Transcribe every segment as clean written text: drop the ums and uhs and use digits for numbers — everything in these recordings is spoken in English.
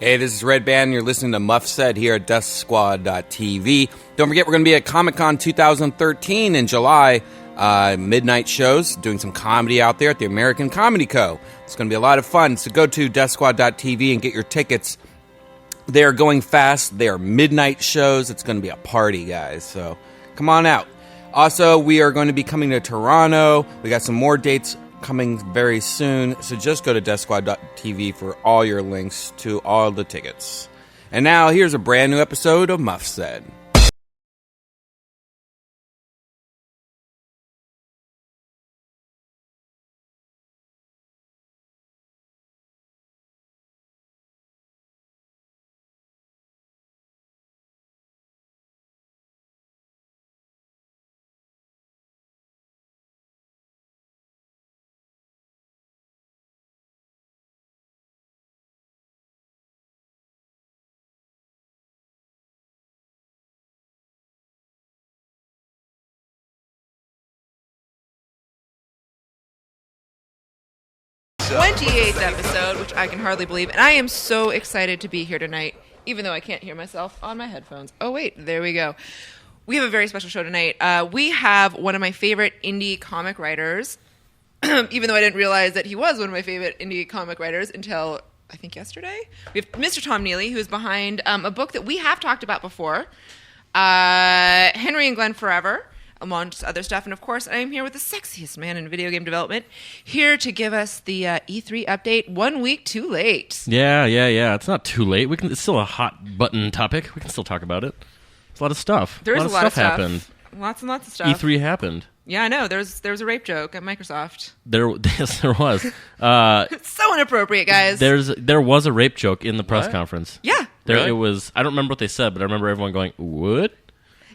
Hey, this is Redban. You're listening to Muff Said here at DeathSquad.tv. Don't forget, we're going to be at Comic-Con 2013 in July. Midnight shows, doing some comedy out there at the American Comedy Co. It's going to be a lot of fun. So go to DeathSquad.tv and get your tickets. They are going fast. They are midnight shows. It's going to be a party, guys. So come on out. Also, we are going to be coming to Toronto. We got some more dates coming very soon, so just go to DeathSquad.tv for all your links to all the tickets. And now, here's a brand new episode of Muff Said. So. 28th episode, which I can hardly believe, and I am so excited to be here tonight, even though I can't hear myself on my headphones. Oh wait, there we go. We have a very special show tonight. We have one of my favorite indie comic writers, even though I didn't realize that he was one of my favorite indie comic writers until, I think, yesterday. We have Mr. Tom Neely, who is behind a book that we have talked about before, Henry and Glenn Forever, amongst other stuff. And of course, I am here with the sexiest man in video game development, here to give us the E3 update 1 week too late. Yeah. It's not too late. It's still a hot button topic. We can still talk about it. There's a lot of stuff. There's a lot of stuff. Happened. Lots and lots of stuff. E3 happened. Yeah, I know. There was a rape joke at Microsoft. Yes, there was. It's so inappropriate, guys. There was a rape joke in the press conference. Yeah. Really? It was. I don't remember what they said, but I remember everyone going, "What?"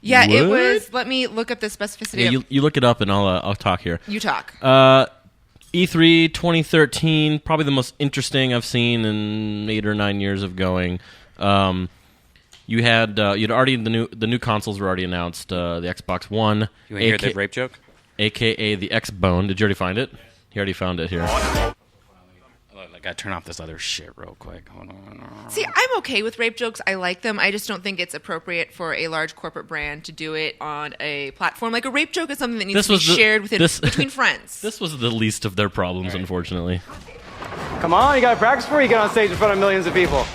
Yeah, it was. Let me look up the specificity. Yeah, you look it up, and I'll talk here. You talk. E3 2013, probably the most interesting I've seen in 8 or 9 years of going. You'd already the new consoles were already announced. The Xbox One. You want to hear the rape joke? AKA the X-Bone. Did you already find it? He already found it here. I gotta turn off this other shit real quick. Hold on. See, I'm okay with rape jokes. I like them. I just don't think it's appropriate for a large corporate brand to do it on a platform. Like, a rape joke is something that needs to be shared between friends. This was the least of their problems, unfortunately. Come on, you gotta practice before you get on stage in front of millions of people.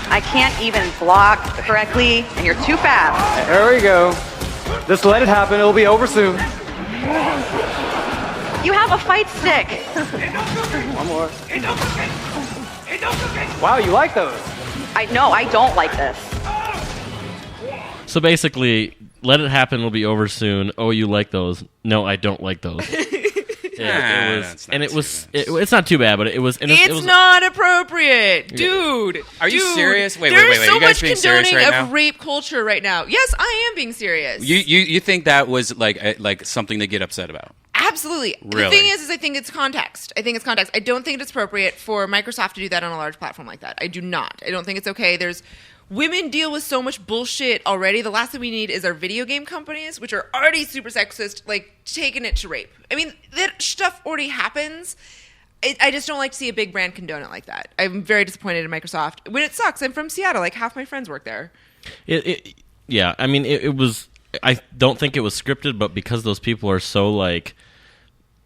I can't even block correctly, and you're too fast. There we go. Just let it happen. It'll be over soon. You have a fight stick. One more. Wow, you like those? I don't like this. So basically, let it happen. It'll be over soon. Oh, you like those? No, I don't like those. It's not too bad, but it was. It's not appropriate, dude. Are you serious? Wait. There's so You guys much being serious condoning right of now? rape culture right now. Yes, I am being serious. You think that was like something to get upset about? Absolutely. Really? The thing is I think it's context. I don't think it's appropriate for Microsoft to do that on a large platform like that. I do not. I don't think it's okay. Women deal with so much bullshit already. The last thing we need is our video game companies, which are already super sexist, like, taking it to rape. I mean, that stuff already happens. I just don't like to see a big brand condone it like that. I'm very disappointed in Microsoft. When it sucks, I'm from Seattle. Like, half my friends work there. Yeah, I mean, it was... I don't think it was scripted, but because those people are so, like...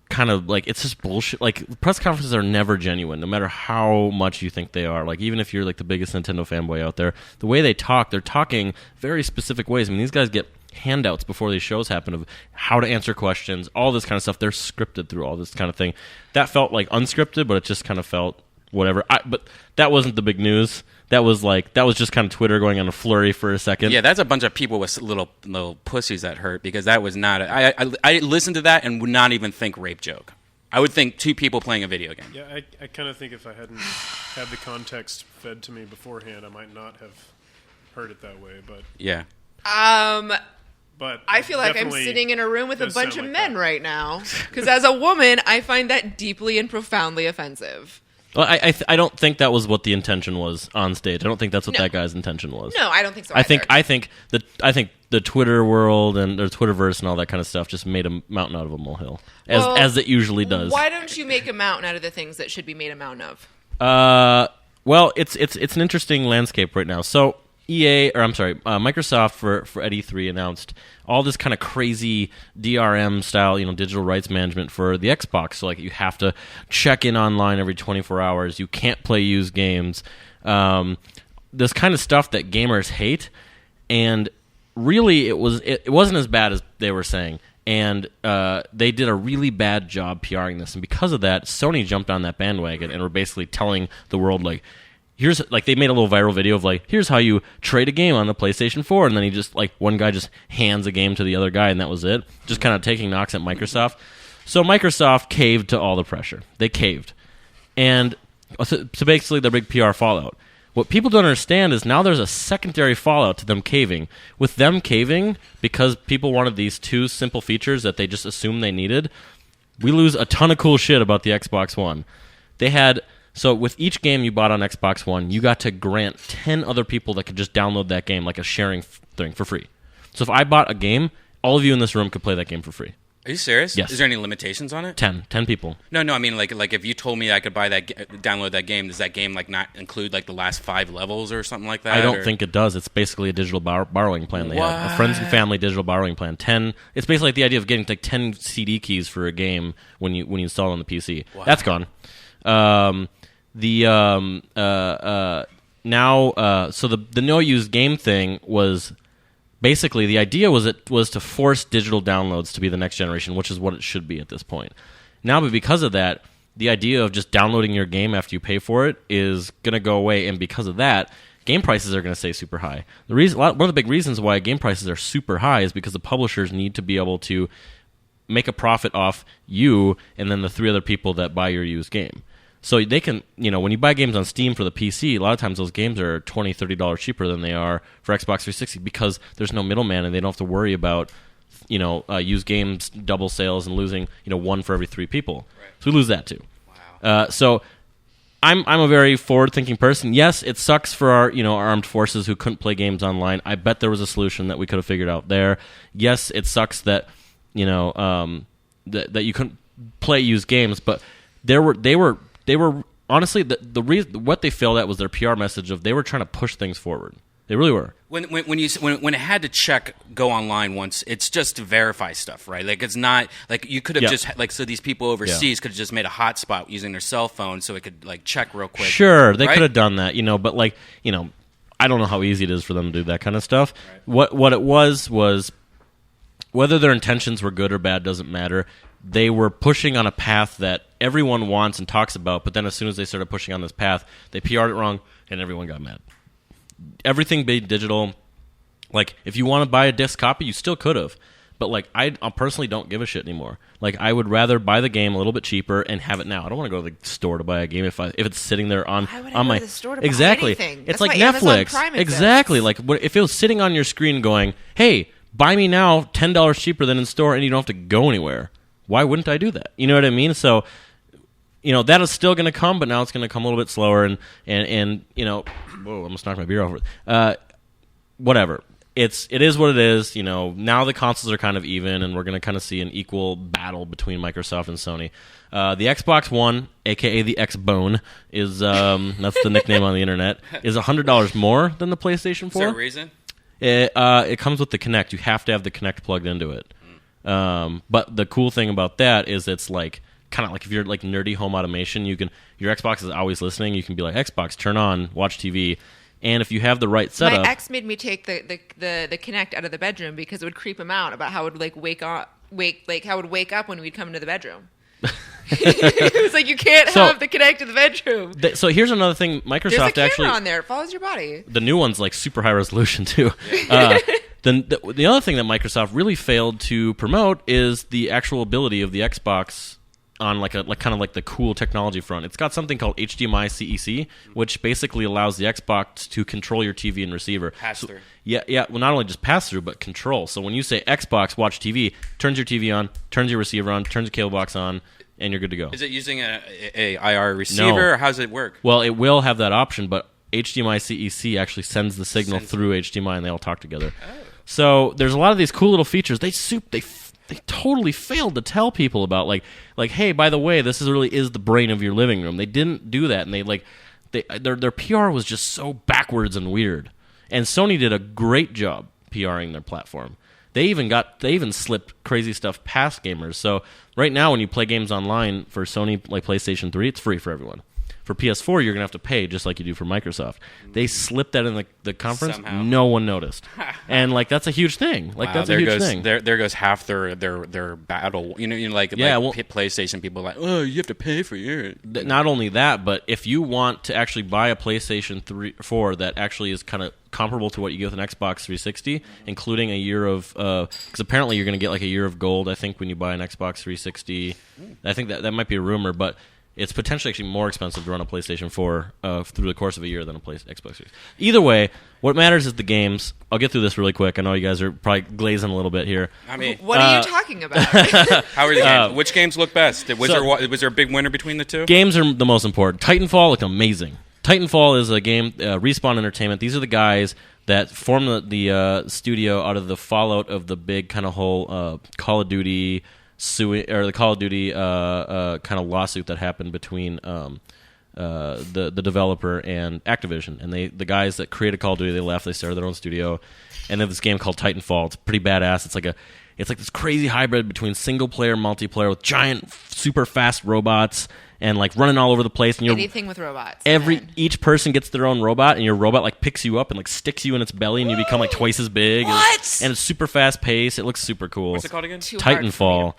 kind of like, it's just bullshit. Like, press conferences are never genuine, no matter how much you think they are. Like, even if you're like the biggest Nintendo fanboy out there, the way they talk, they're talking very specific ways. I mean, these guys get handouts before these shows happen of how to answer questions, all this kind of stuff. They're scripted through all this kind of thing. That felt like unscripted, but it just kind of felt whatever. But that wasn't the big news. That was just kind of Twitter going on a flurry for a second. Yeah, that's a bunch of people with little pussies that hurt, because that was not. I listened to that and would not even think rape joke. I would think two people playing a video game. Yeah, I kind of think if I hadn't had the context fed to me beforehand, I might not have heard it that way. But yeah. But I feel like I'm sitting in a room with a bunch of men right now, because as a woman, I find that deeply and profoundly offensive. Well, I don't think that was what the intention was on stage. I don't think that's what that guy's intention was. No, I don't think so. I think the Twitter world and the Twitterverse and all that kind of stuff just made a mountain out of a molehill, as it usually does. Why don't you make a mountain out of the things that should be made a mountain of? Well, it's an interesting landscape right now. So Microsoft for at E3 announced all this kind of crazy DRM style, digital rights management for the Xbox. So like you have to check in online every 24 hours. You can't play used games. This kind of stuff that gamers hate, and really it wasn't as bad as they were saying. And they did a really bad job PRing this, and because of that, Sony jumped on that bandwagon and were basically telling the world like, here's like they made a little viral video of like, here's how you trade a game on the PlayStation 4, and then he just like one guy just hands a game to the other guy, and that was it. Just kind of taking knocks at Microsoft. So Microsoft caved to all the pressure. They caved, and so basically the big PR fallout. What people don't understand is now there's a secondary fallout to them caving. With them caving, because people wanted these two simple features that they just assumed they needed, we lose a ton of cool shit about the Xbox One. So with each game you bought on Xbox One, you got to grant 10 other people that could just download that game, like a sharing thing, for free. So if I bought a game, all of you in this room could play that game for free. Are you serious? Yes. Is there any limitations on it? 10 people. No. I mean, like if you told me I could buy download that game, does that game like not include like the last 5 levels or something like that? I don't think it does. It's basically a digital borrowing plan they have. A friends and family digital borrowing plan. 10. It's basically like the idea of getting like 10 CD keys for a game when you install it on the PC. Wow. That's gone. So the no use game thing was. Basically, the idea was to force digital downloads to be the next generation, which is what it should be at this point. Now, but because of that, the idea of just downloading your game after you pay for it is going to go away, and because of that, game prices are going to stay super high. One of the big reasons why game prices are super high is because the publishers need to be able to make a profit off you and then the 3 other people that buy your used game. So they can, when you buy games on Steam for the PC, a lot of times those games are $20, $30 cheaper than they are for Xbox 360 because there's no middleman and they don't have to worry about, used games, double sales, and losing, 1 for every 3 people. Right. So we lose that too. Wow. So I'm a very forward-thinking person. Yes, it sucks for our, our armed forces who couldn't play games online. I bet there was a solution that we could have figured out there. Yes, it sucks that, that you couldn't play used games, but they were honestly the reason what they failed at was their PR message of they were trying to push things forward. They really were. When it had to check go online once, it's just to verify stuff, right? Like it's not like you could have just like so these people overseas could have just made a hotspot using their cell phone so it could like check real quick. Sure, they right? could have done that, but like I don't know how easy it is for them to do that kind of stuff. Right. What it was whether their intentions were good or bad doesn't matter. They were pushing on a path that everyone wants and talks about, but then as soon as they started pushing on this path, they PR'd it wrong, and everyone got mad. Everything being digital, like, if you want to buy a disc copy, you still could have. But, like, I personally don't give a shit anymore. Like, I would rather buy the game a little bit cheaper and have it now. I don't want to go to the store to buy a game if it's sitting there on my... Why would I go to the store to buy exactly. anything? It's That's like why Netflix. Amazon Prime exists. Exactly. Like, if it was sitting on your screen going, hey, buy me now $10 cheaper than in store, and you don't have to go anywhere. Why wouldn't I do that? You know what I mean? So, that is still going to come, but now it's going to come a little bit slower. And whoa, I almost knocked my beer over. Whatever. It is what it is. Now the consoles are kind of even, and we're going to kind of see an equal battle between Microsoft and Sony. The Xbox One, a.k.a. the X-Bone, is that's the nickname on the internet, is $100 more than the PlayStation 4. Is there a reason? It comes with the Kinect. You have to have the Kinect plugged into it. But the cool thing about that is it's like kind of like if you're like nerdy home automation, your Xbox is always listening. You can be like, Xbox, turn on, watch TV. And if you have the right setup, my ex made me take the Kinect out of the bedroom because it would creep him out about how it would like wake up when we'd come into the bedroom. It was like you can't have the Kinect in the bedroom. So here's another thing Microsoft There's a camera actually on there. It follows your body. The new one's like super high resolution too. The other thing that Microsoft really failed to promote is the actual ability of the Xbox on like kind of like the cool technology front. It's got something called HDMI CEC, which basically allows the Xbox to control your TV and receiver. Pass through. Yeah. Well, not only just pass through, but control. So when you say Xbox watch TV, turns your TV on, turns your receiver on, turns the cable box on, and you're good to go. Is it using a IR receiver, or how does it work? Well, it will have that option, but HDMI CEC actually sends the signal through HDMI, and they all talk together. Oh. So there's a lot of these cool little features. They totally failed to tell people about, like, hey, by the way, this really is the brain of your living room. They didn't do that, and their PR was just so backwards and weird. And Sony did a great job PRing their platform. They even slipped crazy stuff past gamers. So right now, when you play games online for Sony, like PlayStation 3, it's free for everyone. For PS4, you're going to have to pay just like you do for Microsoft. They slipped that in the conference. Somehow. No one noticed. And that's a huge thing. That's a huge thing. There goes half their battle. PlayStation people are like, oh, you have to pay for yours. Not only that, but if you want to actually buy a PlayStation 4 that actually is kind of comparable to what you get with an Xbox 360, including a year of because apparently you're going to get like a year of gold, I think, when you buy an Xbox 360. I think that might be a rumor, but it's potentially actually more expensive to run a PlayStation 4 through the course of a year than a Xbox Series. Either way, what matters is the games. I'll get through this really quick. I know you guys are probably glazing a little bit here. I mean, what are you talking about? how are the games? Which games look best? Was there a big winner between the two? Games are the most important. Titanfall looked amazing. Titanfall is a game, Respawn Entertainment. These are the guys that formed the studio out of the fallout of the big kind of whole Call of Duty the Call of Duty kind of lawsuit that happened between the developer and Activision. And the guys that created Call of Duty, they left. They started their own studio, and they have this game called Titanfall. It's pretty badass. It's like this crazy hybrid between single player, multiplayer with giant, super fast robots and like running all over the place. And anything with robots. Each person gets their own robot, and your robot like picks you up and like sticks you in its belly, and you become like twice as big. What? And it's super fast paced. It looks super cool. What's it called again? Titanfall.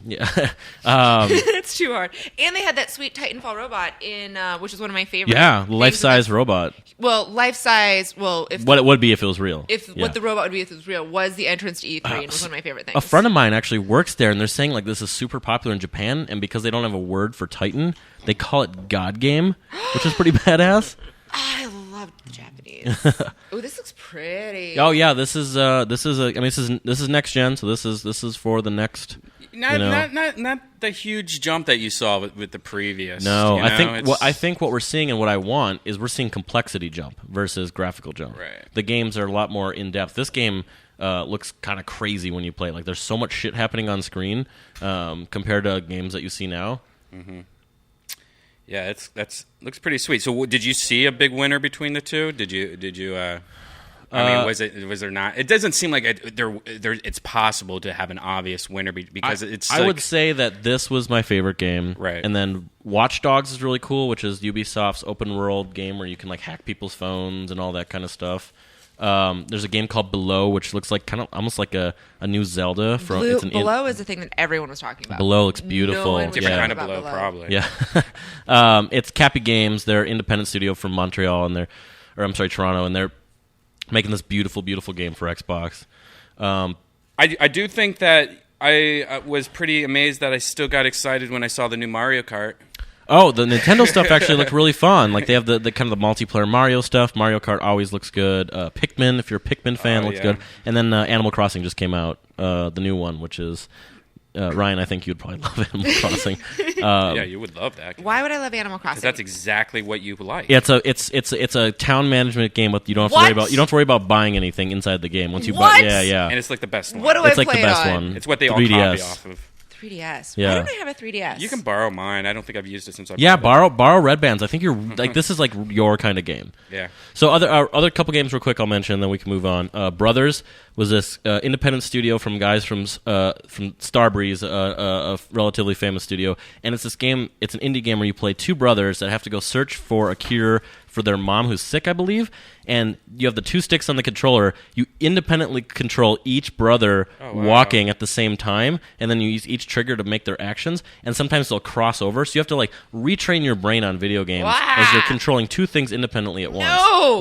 Yeah. It's too hard. And they had that sweet Titanfall robot in, which is one of my favorites. Yeah, life size robot. Well, life size. Well, if what it would be if it was real. What the robot would be if it was real was the entrance to E3, and was one of my favorite things. A friend of mine actually works there, and they're saying like this is super popular in Japan, and because they don't have a word for Titan, they call it God Game, which is pretty badass. I love Japanese. Oh, this looks pretty. Oh yeah, this is next gen, so this is for the next. Not the huge jump that you saw with the previous. No, I think what we're seeing and what I want is we're seeing complexity jump versus graphical jump. Right. The games are a lot more in depth. This game looks kind of crazy when you play. Like there's so much shit happening on screen compared to games that you see now. Mm-hmm. Yeah, that's looks pretty sweet. So, did you see a big winner between the two? Did you? I mean, was there not? It doesn't seem like it's possible to have an obvious winner because it's. I would say that this was my favorite game, right? And then Watch Dogs is really cool, which is Ubisoft's open world game where you can like hack people's phones and all that kind of stuff. There's a game called Below, which looks like kind of almost like a new Zelda. Below is the thing that everyone was talking about. Below looks beautiful. Different kind of Below, probably. Yeah. It's Cappy Games. They're an independent studio from Montreal, and Toronto, and they're making this beautiful, beautiful game for Xbox. I do think that I was pretty amazed that I still got excited when I saw the new Mario Kart. Oh, the Nintendo stuff actually looked really fun. Like they have the kind of the multiplayer Mario stuff. Mario Kart always looks good. Pikmin, if you're a Pikmin fan, looks good. And then Animal Crossing just came out, the new one, which is Ryan. I think you'd probably love Animal Crossing. Yeah, you would love that. Why would I love Animal Crossing? Because that's exactly what you like. Yeah, it's a town management game with you don't have to worry about buying anything inside the game once you buy. Yeah. And it's like the best one. What do it's I like play the best it on? one. It's what they all 3DS. copy off of. 3DS. Yeah. Why don't I have a 3DS? You can borrow mine. I don't think I've used it since I've borrow Redban's. I think you're like this is like your kind of game. Yeah. So other couple games real quick I'll mention, then we can move on. Brothers was this independent studio from guys from Starbreeze, a relatively famous studio, and it's this game. It's an indie game where you play two brothers that have to go search for a cure for their mom who's sick, I believe, and you have the two sticks on the controller. You independently control each brother walking at the same time, and then you use each trigger to make their actions, and sometimes they'll cross over, so you have to like retrain your brain on video games as you're controlling two things independently at once. No,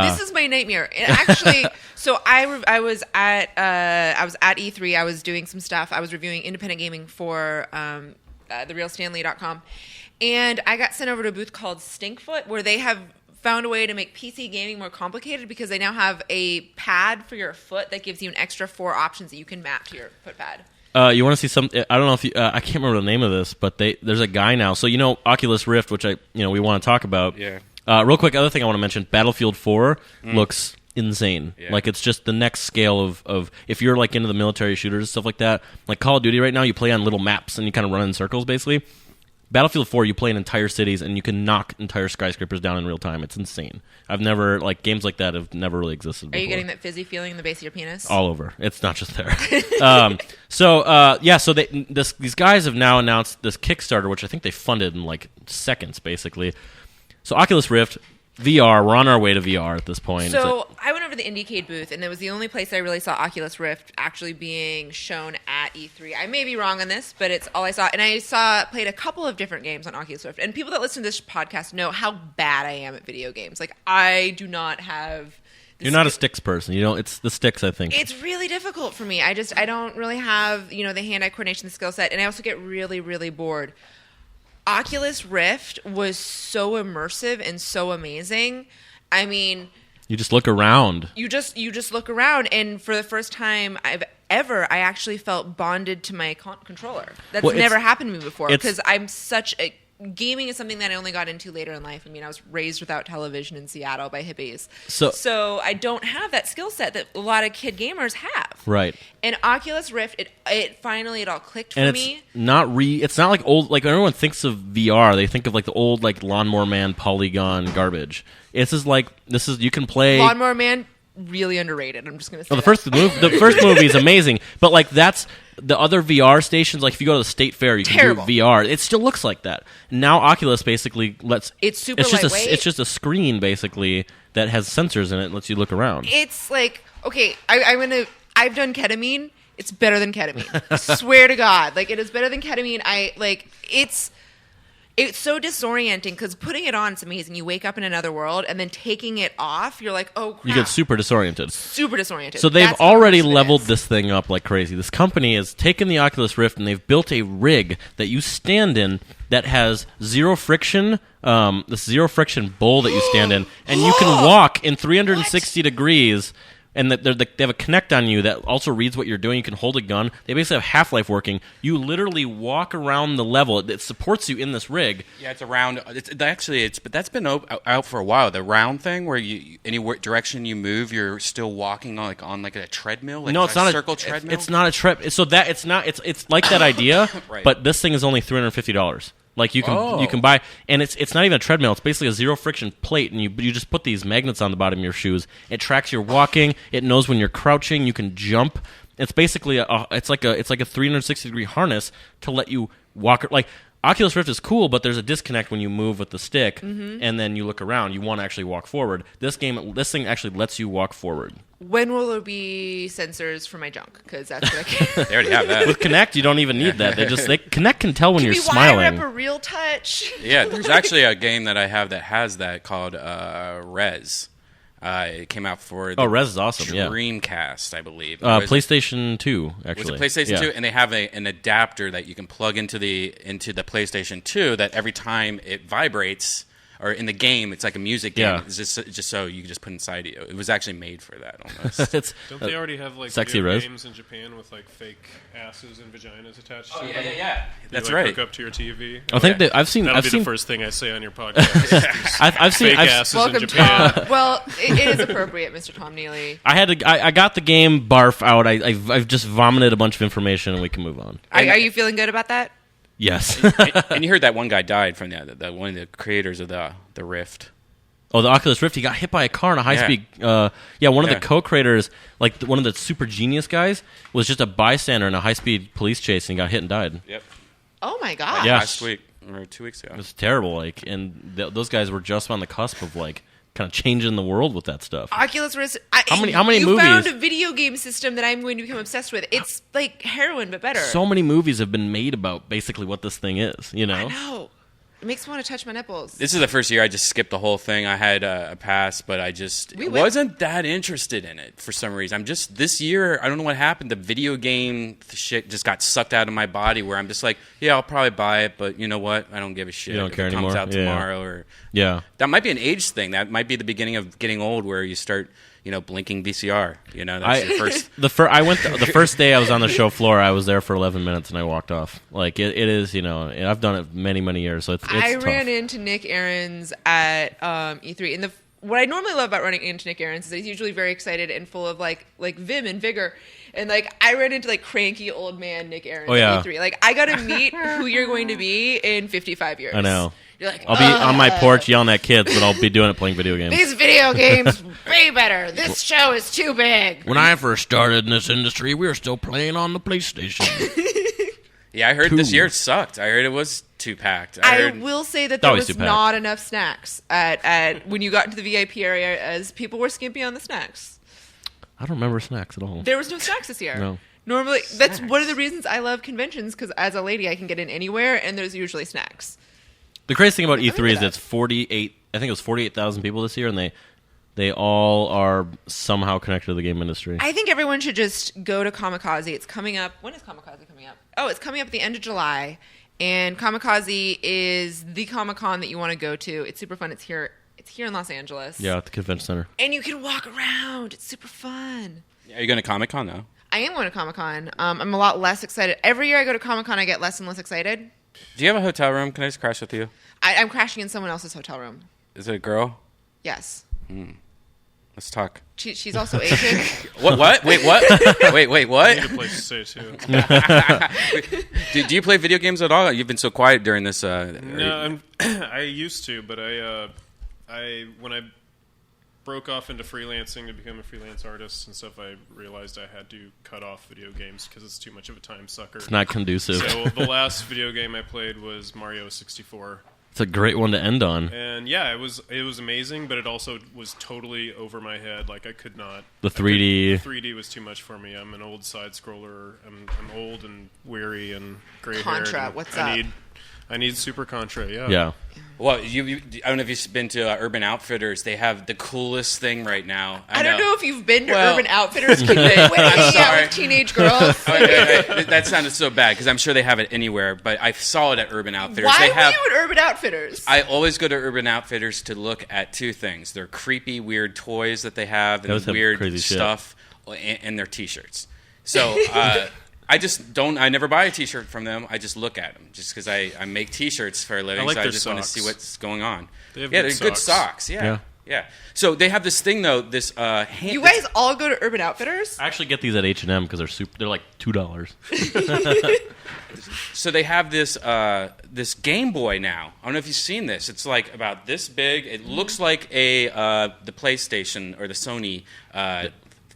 this is my nightmare. And actually, so I was at E3. I was doing some stuff. I was reviewing independent gaming for therealstanley.com, and I got sent over to a booth called Stinkfoot, where they have found a way to make PC gaming more complicated because they now have a pad for your foot that gives you an extra 4 options that you can map to your foot pad. You want to see some? I don't know if I can't remember the name of this, but there's a guy now. So Oculus Rift, which we want to talk about. Yeah. Real quick, other thing I want to mention: Battlefield 4 looks insane. Yeah. Like it's just the next scale of if you're like into the military shooters and stuff like that. Like Call of Duty right now, you play on little maps and you kind of run in circles basically. Battlefield 4, you play in entire cities, and you can knock entire skyscrapers down in real time. It's insane. I've never, games like that have never really existed before. Are you getting that fizzy feeling in the base of your penis? All over. It's not just there. So these guys have now announced this Kickstarter, which I think they funded in, seconds, basically. So Oculus Rift, VR, we're on our way to VR at this point. So I went over to the Indiecade booth, and it was the only place I really saw Oculus Rift actually being shown at E3. I may be wrong on this, but it's all I saw. And I played a couple of different games on Oculus Rift. And people that listen to this podcast know how bad I am at video games. I do not have... You're not a sticks person. It's the sticks, I think. It's really difficult for me. I don't really have, the hand-eye coordination, the skill set, and I also get really, really bored. Oculus Rift was so immersive and so amazing. I mean, you just look around. You just look around, and for the first time I actually felt bonded to my controller. That's never happened to me before because I'm such a... Gaming is something that I only got into later in life. I mean, I was raised without television in Seattle by hippies. So I don't have that skill set that a lot of kid gamers have. Right. And Oculus Rift, it finally all clicked for me. It's not like old, when everyone thinks of VR, they think of the old Lawnmower Man polygon garbage. This is you can play Lawnmower Man, really underrated. I'm just going to say the first movie is amazing, but that's the other VR stations. If you go to the State Fair, you can do VR. It still looks like that. Now Oculus basically lets it's super lightweight. It's just a screen basically that has sensors in it and lets you look around. It's okay, I've done ketamine. It's better than ketamine. I swear to God, it is better than ketamine. It's so disorienting because putting it on, it's amazing. You wake up in another world, and then taking it off, you're like, oh, crap. You get super disoriented. Super disoriented. So they've already leveled this thing up like crazy. This company has taken the Oculus Rift, and they've built a rig that you stand in that has zero friction, this zero friction bowl that you stand in, and you can walk in 360 degrees. And they have a Kinect on you that also reads what you're doing. You can hold a gun. They basically have Half-Life working. You literally walk around the level. It supports you in this rig. Yeah, it's around. But that's been out for a while. The round thing, where any direction you move, you're still walking on a treadmill. No, it's not a circle treadmill. It's not a treadmill. So that it's not. It's like that idea, right. But this thing is only $350. You can buy, and it's not even a treadmill. It's basically a zero friction plate, and you just put these magnets on the bottom of your shoes. It tracks your walking. It knows when you're crouching. You can jump. It's basically it's like a 360 degree harness to let you walk. Oculus Rift is cool, but there's a disconnect when you move with the stick, and then you look around. You want to actually walk forward. This thing actually lets you walk forward. When will there be sensors for my junk? Because that's what I can. They already have that. With Kinect, you don't even need that. Kinect can tell when you're smiling. Can we wire up a real touch? Yeah, there's actually a game that I have that has that called Rez. It came out for the Rez is awesome. Dreamcast, I believe. PlayStation 2, actually. Was it PlayStation 2? And they have an adapter that you can plug into the PlayStation 2 that every time it vibrates, or in the game, it's like a music game. Yeah. It's just so you can just put inside you. It was actually made for that almost. Don't they already have sexy video Rez? Games in Japan with fake asses and vaginas attached to them? Yeah. That's you, right. Hook up to your TV. I think I've seen. That'll be the first thing I say on your podcast. I've seen fake asses Welcome in Japan. Tom. Well, it is appropriate, Mr. Tom Neely. I got the game barf out. I've just vomited a bunch of information, and we can move on. Are you feeling good about that? Yes. And you heard that one guy died from the one of the creators of the Rift. Oh, the Oculus Rift. He got hit by a car in a high-speed... One of the co-creators, one of the super genius guys, was just a bystander in a high-speed police chase and got hit and died. Yep. Oh, my God. Yeah. Last week, or 2 weeks ago. It was terrible. Those guys were just on the cusp of, kind of changing the world with that stuff. Oculus Rift. How many you movies? You found a video game system that I'm going to become obsessed with. It's like heroin, but better. So many movies have been made about basically what this thing is, I know. It makes me want to touch my nipples. This is the first year I just skipped the whole thing. I had a pass, but I just wasn't that interested in it for some reason. This year, I don't know what happened. The video game shit just got sucked out of my body where I'm just like, yeah, I'll probably buy it, but you know what? I don't give a shit. You don't care it anymore? Comes out tomorrow. That might be an age thing. That might be the beginning of getting old where you start... blinking VCR. That's your first. The first day I was on the show floor. I was there for 11 minutes and I walked off. It is. I've done it many years. So it's I tough. ran into Nick Ahrens at E3, and what I normally love about running into Nick Ahrens is that he's usually very excited and full of like vim and vigor. And like I ran into like cranky old man Nick Ahrens at E3. Like I got to meet who you're going to be in 55 years. I know. You're like, I'll be on my porch yelling at kids, but I'll be doing it playing video games. These video games way better. This show is too big. When I first started in this industry, we were still playing on the PlayStation. Yeah, I heard this year it sucked. I heard it was too packed. I will say that there was not enough snacks at when you got into the VIP area, as people were skimpy on the snacks. I don't remember snacks at all. There was no snacks this year. No. Normally, that's one of the reasons I love conventions, because as a lady, I can get in anywhere, and there's usually snacks. The crazy thing about E3 is it's 48. I think it was 48,000 people this year, and they all are somehow connected to the game industry. I think everyone should just go to Kamikaze. It's coming up. When is Kamikaze coming up? Oh, it's coming up at the end of July. And Kamikaze is the Comic-Con that you want to go to. It's super fun. It's here in Los Angeles. Yeah, at the convention center. And you can walk around. It's super fun. Are you going to Comic-Con, though? I am going to Comic-Con. I'm a lot less excited. Every year I go to Comic-Con, I get less and less excited. Do you have a hotel room? Can I just crash with you? I'm crashing in someone else's hotel room. Is it a girl? Yes. Let's talk. She's also Asian. What? Wait, what? Wait, what? Need a place to stay, too. Do you play video games at all? You've been so quiet during this. No, I used to, but when I broke off into freelancing to become a freelance artist and stuff, I realized I had to cut off video games because it's too much of a time sucker. It's not conducive. So the last video game I played was Mario 64. It's a great one to end on. And yeah, it was amazing, but it also was totally over my head. Like I could not. The 3D. 3D was too much for me. I'm an old side scroller. I'm old and weary and gray haired. Contra, what's up? I need Super Contra. Yeah. Yeah. Well, I don't know if you've been to Urban Outfitters. They have the coolest thing right now. I don't know if you've been to Urban Outfitters. Keep hanging out with teenage girls. Okay. That sounded so bad because I'm sure they have it anywhere, but I saw it at Urban Outfitters. Why were you at Urban Outfitters? I always go to Urban Outfitters to look at two things: their creepy, weird toys that they have, and the weird stuff, and their T-shirts. So I never buy a T-shirt from them. I just look at them, just because I make T-shirts for a living. I just want to see what's going on. They're good socks. Yeah. So they have this thing though. You guys all go to Urban Outfitters? I actually get these at H&M because they're like $2. So they have this Game Boy now. I don't know if you've seen this. It's like about this big. It looks like the PlayStation or the Sony.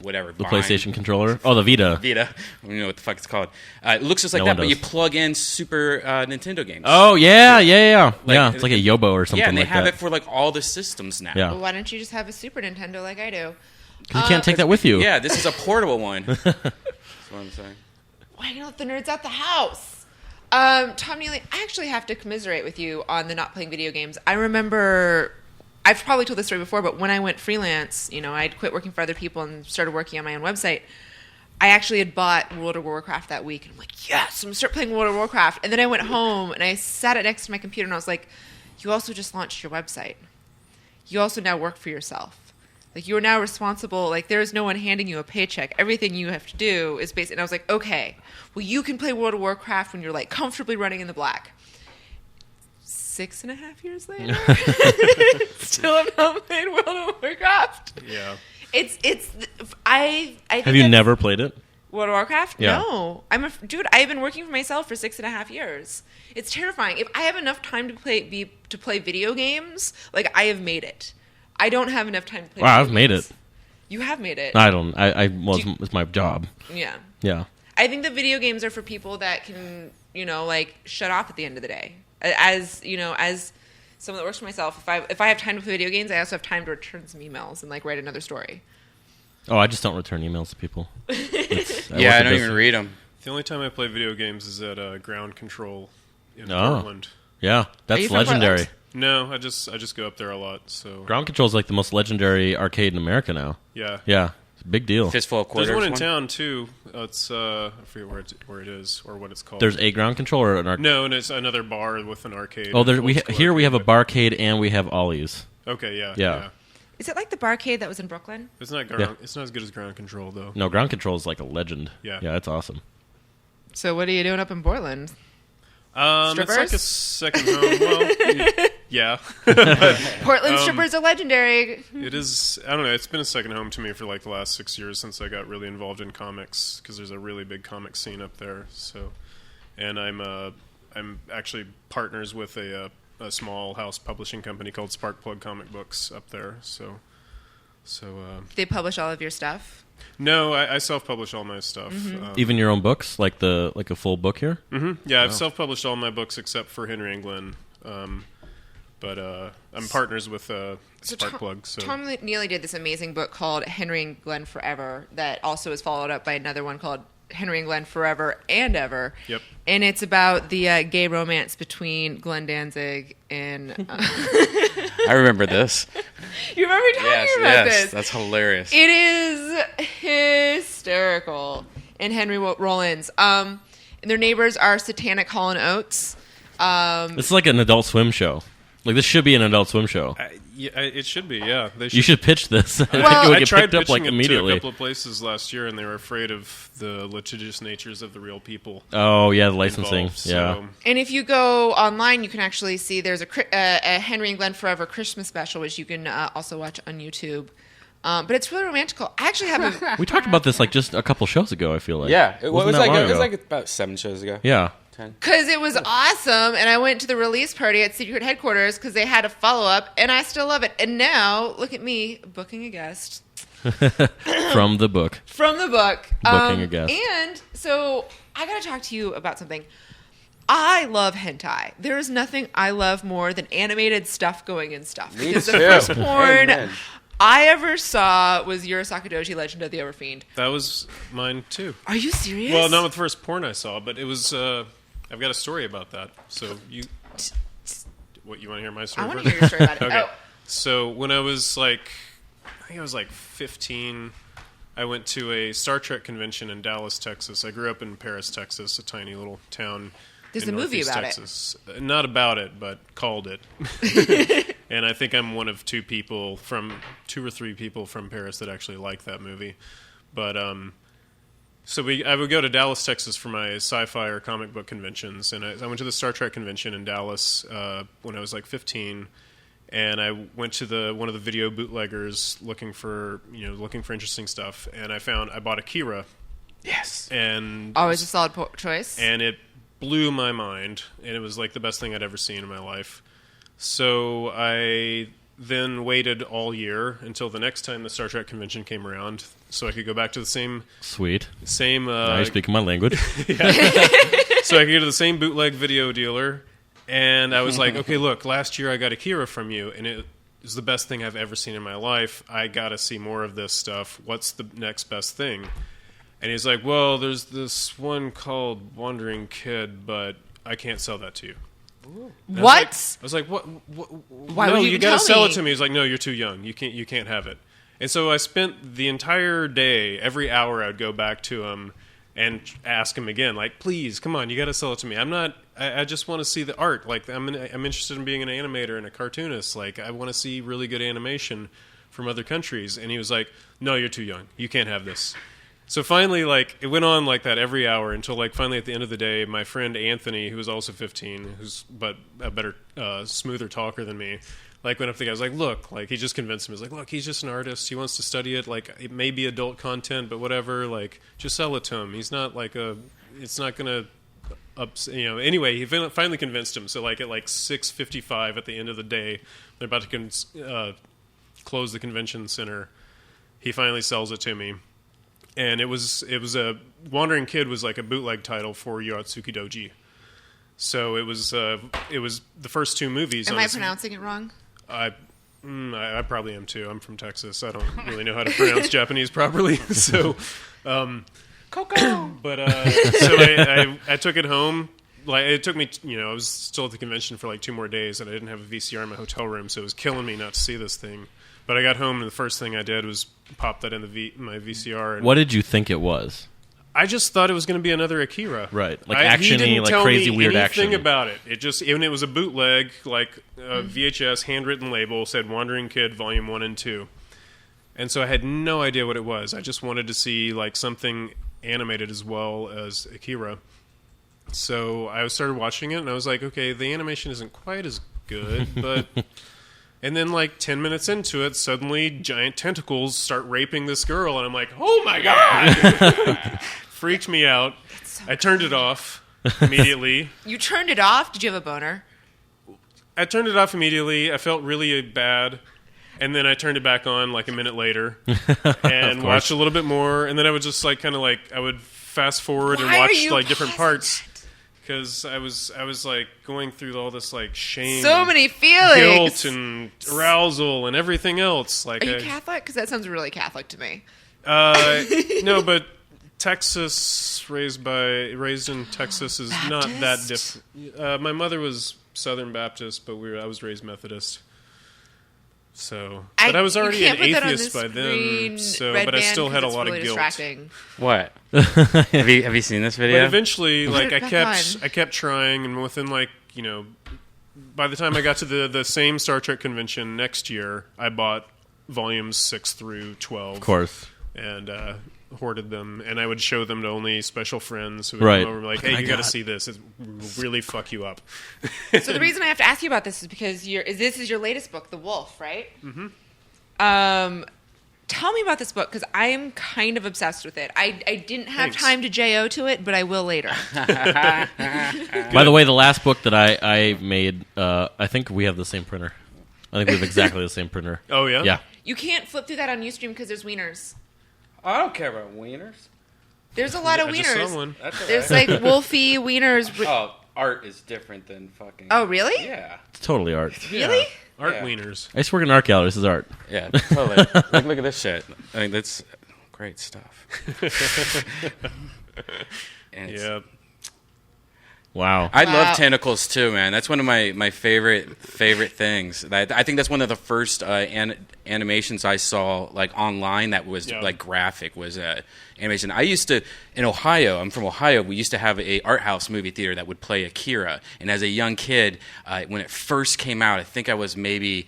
Whatever. The PlayStation controller? Oh, the Vita. I don't know what the fuck it's called. It looks just like that, but you plug in Super Nintendo games. Oh, yeah. It's like a Yobo or something like that. Yeah, and they have it for like all the systems now. Yeah. Well, why don't you just have a Super Nintendo like I do? Because you can't take that with you. Yeah, this is a portable one. That's what I'm saying. Why don't let the nerds at the house? Tom Neely, I actually have to commiserate with you on the not playing video games. I remember... I've probably told this story before, but when I went freelance, I'd quit working for other people and started working on my own website. I actually had bought World of Warcraft that week, and I'm like, yes, I'm going to start playing World of Warcraft. And then I went home, and I sat next to my computer, and I was like, you also just launched your website. You also now work for yourself. Like, you are now responsible. Like, there is no one handing you a paycheck. Everything you have to do is based. And I was like, okay, well, you can play World of Warcraft when you're, like, comfortably running in the black. 6.5 years later, still have not played World of Warcraft. Yeah. I think Have you never played it? World of Warcraft? Yeah. No. Dude, I've been working for myself for 6.5 years. It's terrifying. If I have enough time to play video games, like I have made it. I don't have enough time to play Wow, video I've made games. it. You have made it. I don't. It's my job. Yeah. Yeah. I think the video games are for people that can, like shut off at the end of the day. As someone that works for myself, if I have time to play video games, I also have time to return some emails and like write another story. Oh, I just don't return emails to people. I don't even read them. The only time I play video games is at Ground Control in Oh. Portland. Yeah, that's legendary. No, I just go up there a lot. So Ground Control is like the most legendary arcade in America now. yeah. It's a big deal. Fistful of quarters. There's one in town too. It's I forget where it is or what it's called. There's a Ground Control or an arcade. No, and it's another bar with an arcade. Oh, here we have a barcade and we have Ollie's. Okay, Yeah. yeah. Is it like the barcade that was in Brooklyn? It's not It's not as good as Ground Control though. No, Ground Control is like a legend. Yeah. Yeah, it's awesome. So what are you doing up in Portland? Strippers? It's like a second home. Well, yeah. Portland strippers are legendary. It is. I don't know. It's been a second home to me for like the last 6 years since I got really involved in comics because there's a really big comic scene up there. So, and I'm actually partners with a small house publishing company called Sparkplug Comic Books up there. So They publish all of your stuff? no, I self-publish all my stuff. Even your own books, like a full book here. Yeah, I've self-published all my books except for Henry and Glenn. But I'm partners with Sparkplug. So Tom Neely did this amazing book called Henry and Glenn Forever that also is followed up by another one called Henry and Glenn Forever and Ever. Yep. And it's about the gay romance between Glenn Danzig and... I remember this. You remember talking about this? That's hilarious. It is hysterical. And Henry Rollins. And their neighbors are Satanic Hall and Oates. It's like an Adult Swim show. Like, this should be an Adult Swim show. it should be. Yeah, they should. You should pitch this. Well, it would I get tried picked up like pitching it to immediately. a couple of places last year, and they were afraid of the litigious natures of the real people. Oh yeah, the licensing. Involved, Yeah. so- And if you go online, you can actually see there's a Henry and Glenn Forever Christmas special, which you can also watch on YouTube. But it's really romantical. I actually have a... We talked about this like just a couple shows ago. I feel like. Yeah, it was Wasn't that like long it was ago? like about 7 shows ago. Yeah. 10. Because it was awesome, and I went to the release party at Secret Headquarters because they had a follow-up, and I still love it. And now, look at me, booking a guest. From the book. From the book. Booking a guest. And so, I got to talk to you about something. I love hentai. There is nothing I love more than animated stuff going in stuff. Me Because the too. first porn Amen. I ever saw was Yurosaka Doji Legend of the Overfiend. That was mine too. Are you serious? Well, not the first porn I saw, but it was. I've got a story about that. So what you want to hear my story? I want to first? hear your story about it. Okay. Oh. So when I was I think I was like 15, I went to a Star Trek convention in Dallas, Texas. I grew up in Paris, Texas, a tiny little town. There's in a movie Northeast about Texas. Not about it, but called it. And I think I'm one of two or three people from Paris that actually like that movie. But so I would go to Dallas, Texas for my sci-fi or comic book conventions, and I went to the Star Trek convention in Dallas when I was like 15, and I went to one of the video bootleggers looking for interesting stuff, and I bought Akira. Yes. And Always a solid choice. and it blew my mind, and it was like the best thing I'd ever seen in my life. So I then waited all year until the next time the Star Trek convention came around, so I could go back to the same. Now you're speaking my language. So I could go to the same bootleg video dealer, and I was like, okay, look, last year I got Akira from you, and it was the best thing I've ever seen in my life. I got to see more of this stuff. What's the next best thing? And he's like, well, there's this one called Wandering Kid, but I can't sell that to you. And What? I was like, what? Why no, would you you got to tell sell me? it to me. He's like, no, you're too young. You can't have it. And so I spent the entire day, every hour I'd go back to him and ask him again, like, please, come on, you got to sell it to me. I just want to see the art. Like, I'm interested in being an animator and a cartoonist. Like, I want to see really good animation from other countries. And he was like, no, you're too young. You can't have this. So finally, like, it went on like that every hour until, like, finally at the end of the day, my friend Anthony, who was also 15, but a better, smoother talker than me, like, went up to the guy. I was like, look, like, he just convinced him. He was like, look, he's just an artist. He wants to study it. Like, it may be adult content, but whatever. Like, just sell it to him. He's not like it's not gonna Anyway, he finally convinced him. So, like, at like 6:55 at the end of the day, they're about to close the convention center. He finally sells it to me. And it was a Wandering Kid was like a bootleg title for Yotsuki Doji. So it was the first two movies. Am I pronouncing it wrong? I probably am too. I'm from Texas. I don't really know how to pronounce Japanese properly. So, Coco. but so I took it home. Like, it took me, I was still at the convention for like 2 more days, and I didn't have a VCR in my hotel room, so it was killing me not to see this thing. But I got home, and the first thing I did was pop that in my VCR. And What did you think it was? I just thought it was going to be another Akira. Right. Like He action-y, didn't like tell crazy me weird anything action. about it. It was a bootleg, like a VHS handwritten label said Wandering Kid Volume 1 and 2. And so I had no idea what it was. I just wanted to see like something animated as well as Akira. So I started watching it, and I was like, okay, the animation isn't quite as good, but... And then, like, 10 minutes into it, suddenly giant tentacles start raping this girl, and I'm like, oh my God! Freaked me out. I turned it off immediately. You turned it off? Did you have a boner? I turned it off immediately. I felt really bad. And then I turned it back on like a minute later and watched a little bit more. And then I would just like kind of like I would fast forward and watch like different parts because I was like going through all this like shame, so many feelings, guilt and arousal and everything else. Like, are you Catholic? Because that sounds really Catholic to me. No, but Texas, raised in Texas, is Baptist? not that different. My mother was Southern Baptist, but I was raised Methodist. So, but I was already an atheist by then. So, but I still had a lot of guilt. Distracting. What? have you seen this video? But eventually, like I kept trying, and within like by the time I got to the same Star Trek convention next year, I bought volumes 6 through 12. Of course. And hoarded them, and I would show them to only special friends who would come over and be like, hey, you got to see this. It will really fuck you up. So the reason I have to ask you about this is because this is your latest book, The Wolf, right? Mm-hmm. Tell me about this book, because I am kind of obsessed with it. I didn't have time to J.O. to it, but I will later. By the way, the last book that I made, I think we have the same printer. I think we have exactly the same printer. Oh, yeah? Yeah. You can't flip through that on Ustream because there's wieners. I don't care about wieners. There's a lot of I wieners. just saw one. That's all There's right. like wolfy wieners. Oh, art is different than fucking... Oh, really? Yeah. It's totally art. Really? Yeah. Art Yeah. wieners. I used to work in an art gallery. This is art. Yeah, totally. look at this shit. I mean, that's great stuff. And Yeah. Wow. I Wow. love tentacles too, man. That's one of my favorite things. I think that's one of the first animations I saw like online that was like graphic was animation. I used to in Ohio. I'm from Ohio. We used to have a art house movie theater that would play Akira. And as a young kid, when it first came out, I think I was maybe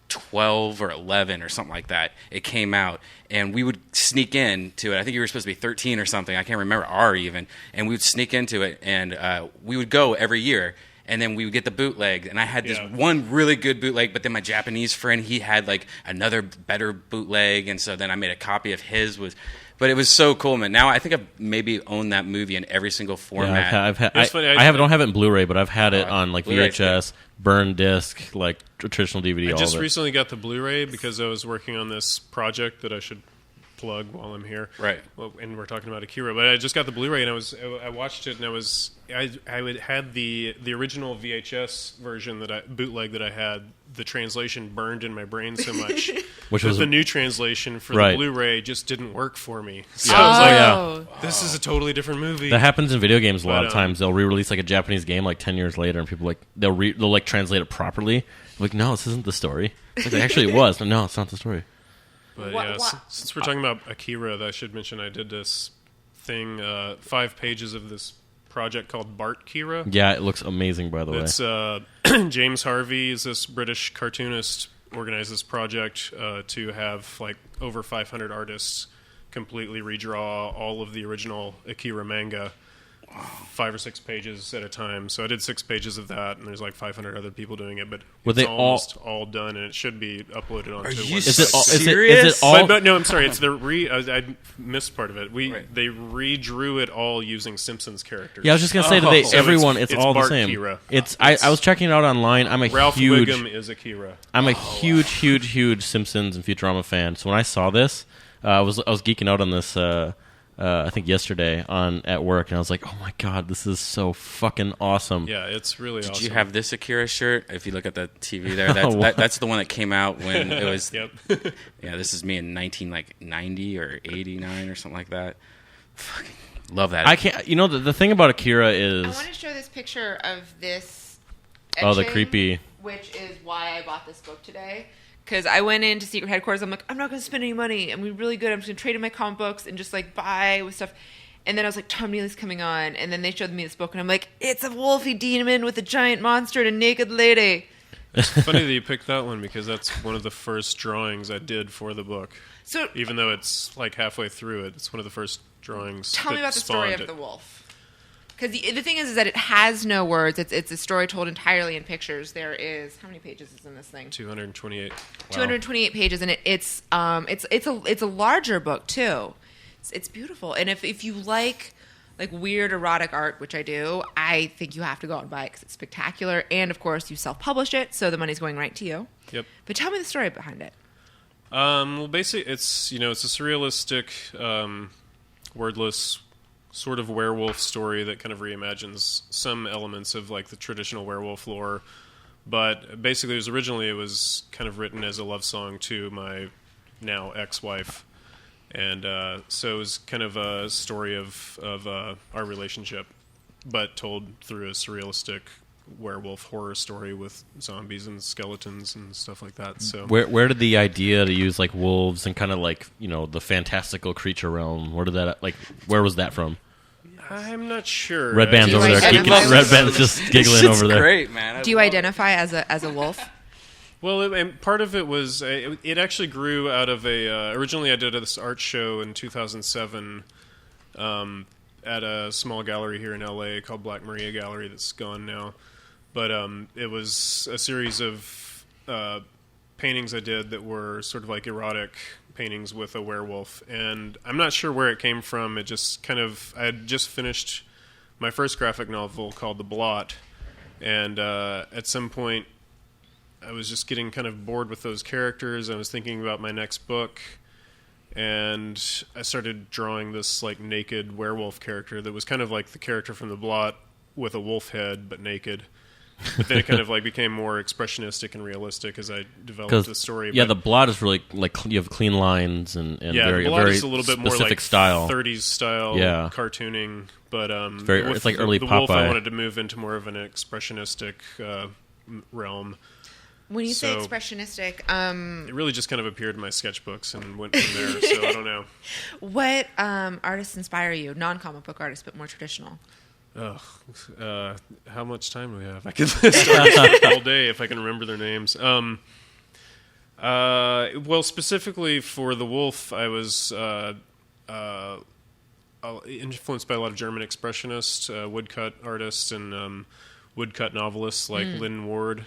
12 or 11 or something like that. It came out, and we would sneak into it. I think you were supposed to be 13 or something. I can't remember, R even. And we would sneak into it, and we would go every year. And then we would get the bootleg. And I had this one really good bootleg, but then my Japanese friend, he had like another better bootleg. And so then I made a copy of his. But it was so cool, man. Now I think I've maybe owned that movie in every single format. Yeah, I've had, It's funny, I don't have it in Blu-ray, but I've had it on like Blu-ray's VHS, burn disc, like traditional DVD. I all just of it. recently got the Blu-ray because I was working on this project that I should plug while I'm here. Right. Well, and we're talking about Akira, but I just got the Blu-ray and I watched it and I had the original VHS version bootleg that I had. The translation burned in my brain so much, Which that was the new translation for Right. the Blu-ray just didn't work for me. So I was like, this is a totally different movie. That happens in video games a lot But, of times. They'll re-release like a Japanese game like 10 years later, and people like they'll like translate it properly. Like, no, this isn't the story. Like, actually, it was. No, it's not the story. But What- yeah, what- since we're talking about Akira, I should mention I did this thing, 5 pages of this project called Bart Kira. Yeah, it looks amazing, by the way. It's James Harvey is this British cartoonist organized this project to have like over 500 artists completely redraw all of the original Akira manga. 5 or 6 pages at a time. So I did 6 pages of that, and there's like 500 other people doing it, but Were it's they almost all done, and it should be uploaded onto. Are you Is it all? serious? Is it all? But no, I'm sorry. It's the I missed part of it. Right. They redrew it all using Simpsons characters. Yeah, I was just gonna say today, So everyone, it's all the Bart same. Kira. I was checking it out online. I'm a Ralph huge, Wiggum is Akira. I'm a huge Simpsons and Futurama fan. So when I saw this, I was geeking out on this. I think yesterday at work, and I was like, "Oh my god, this is so fucking awesome!" Yeah, it's really awesome. Did you have this Akira shirt? If you look at the TV there, that's the one that came out when it was. Yep. Yeah, this is me in 1990 or 89 or something like that. Fucking love that. I can't. You know, the thing about Akira I is want to show this picture of this. Oh, the etching, creepy- Which is why I bought this book today. Because I went into Secret Headquarters. I'm like, I'm not going to spend any money. I'm really good. I'm just going to trade in my comic books and just like buy with stuff. And then I was like, Tom Neely's coming on. And then they showed me this book. And I'm like, it's a wolfy demon with a giant monster and a naked lady. It's funny that you picked that one because that's one of the first drawings I did for the book. So Even though it's like halfway through it, it's one of the first drawings. tell me that about the story spawned of it. the wolf. Because the thing is that it has no words. It's a story told entirely in pictures. There is how many pages is in this thing? 228. Wow. 228 pages, and it's a larger book too. It's beautiful, and if you like weird erotic art, which I do, I think you have to go out and buy it because it's spectacular. And of course, you self-published it, so the money's going right to you. Yep. But tell me the story behind it. Well, basically, it's a surrealistic, wordless sort of werewolf story that kind of reimagines some elements of like the traditional werewolf lore. But basically, it was kind of written as a love song to my now ex-wife, and so it was kind of a story of our relationship, but told through a surrealistic werewolf horror story with zombies and skeletons and stuff like that. So where did the idea to use like wolves and kind of like the fantastical creature realm? Where was that from? I'm not sure. Redban's over there. Redban's just giggling over there. Great, man. Do you identify as a wolf? Well, and part of it was it actually grew out of originally I did this art show in 2007 at a small gallery here in LA called Black Maria Gallery that's gone now. But it was a series of paintings I did that were sort of like erotic paintings with a werewolf, and I'm not sure where it came from. It just kind of, I had just finished my first graphic novel called The Blot, and at some point I was just getting kind of bored with those characters. I was thinking about my next book, and I started drawing this like naked werewolf character that was kind of like the character from The Blot with a wolf head but naked. But then it kind of like became more expressionistic and realistic as I developed the story. Yeah, The Blot is really like you have clean lines and very, The Blot very is a little bit more specific like style, 30s style cartooning. But it's like early the Popeye. wolf, I wanted to move into more of an expressionistic realm. When you say expressionistic, it really just kind of appeared in my sketchbooks and went from there. So I don't know. What artists inspire you? Non-comic book artists, but more traditional. How much time do we have? I could start all day if I can remember their names. Well, specifically for The Wolf, I was influenced by a lot of German expressionist woodcut artists and woodcut novelists like Lynn Ward,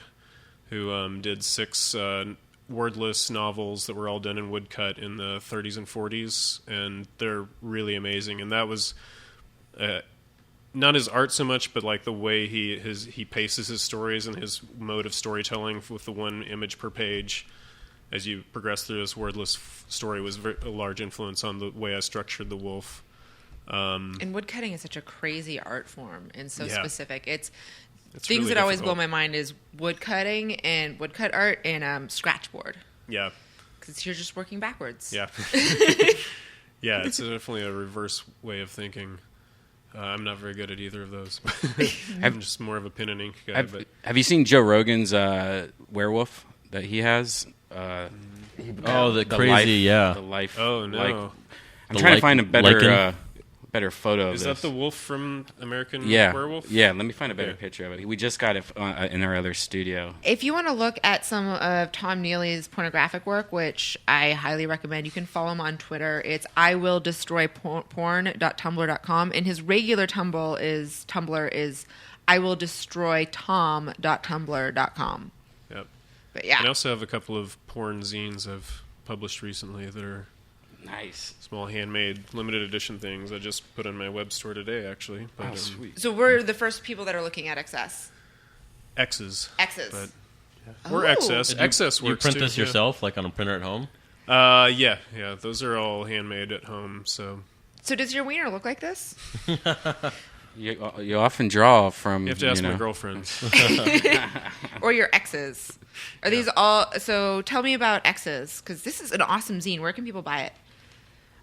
who did 6 wordless novels that were all done in woodcut in the 30s and 40s, and they're really amazing. And that was not his art so much, but like the way he paces his stories and his mode of storytelling with the one image per page as you progress through this wordless story was a large influence on the way I structured The Wolf. And woodcutting is such a crazy art form and so specific. It's things really that always difficult. blow my mind is woodcutting and woodcut art and scratchboard. Yeah. Because you're just working backwards. Yeah. Yeah, it's definitely a reverse way of thinking. I'm not very good at either of those. I'm just more of a pen and ink guy. Have you seen Joe Rogan's werewolf that he has? The life. Oh, no. I'm trying to find a better photo of Is this. that the wolf from American Werewolf? Yeah, let me find a better picture of it. We just got it in our other studio. If you want to look at some of Tom Neely's pornographic work, which I highly recommend, you can follow him on Twitter. It's iwilldestroyporn.tumblr.com, and his regular Tumblr is iwilldestroytom.tumblr.com. Yep. But yeah. I also have a couple of porn zines I've published recently that are nice, small handmade limited edition things. I just put on my web store today, actually. But, sweet. So we're the first people that are looking at XS. X's. X's. But, or XS. XS works You print too, this yourself, like on a printer at home? Yeah. Those are all handmade at home. So does your wiener look like this? You often draw from. You have to ask my girlfriend. Or your exes. Are these all... So tell me about X's, because this is an awesome zine. Where can people buy it?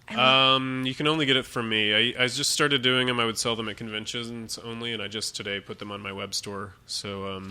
You can only get it from me. I just started doing them. I would sell them at conventions only, and I just today put them on my web store. So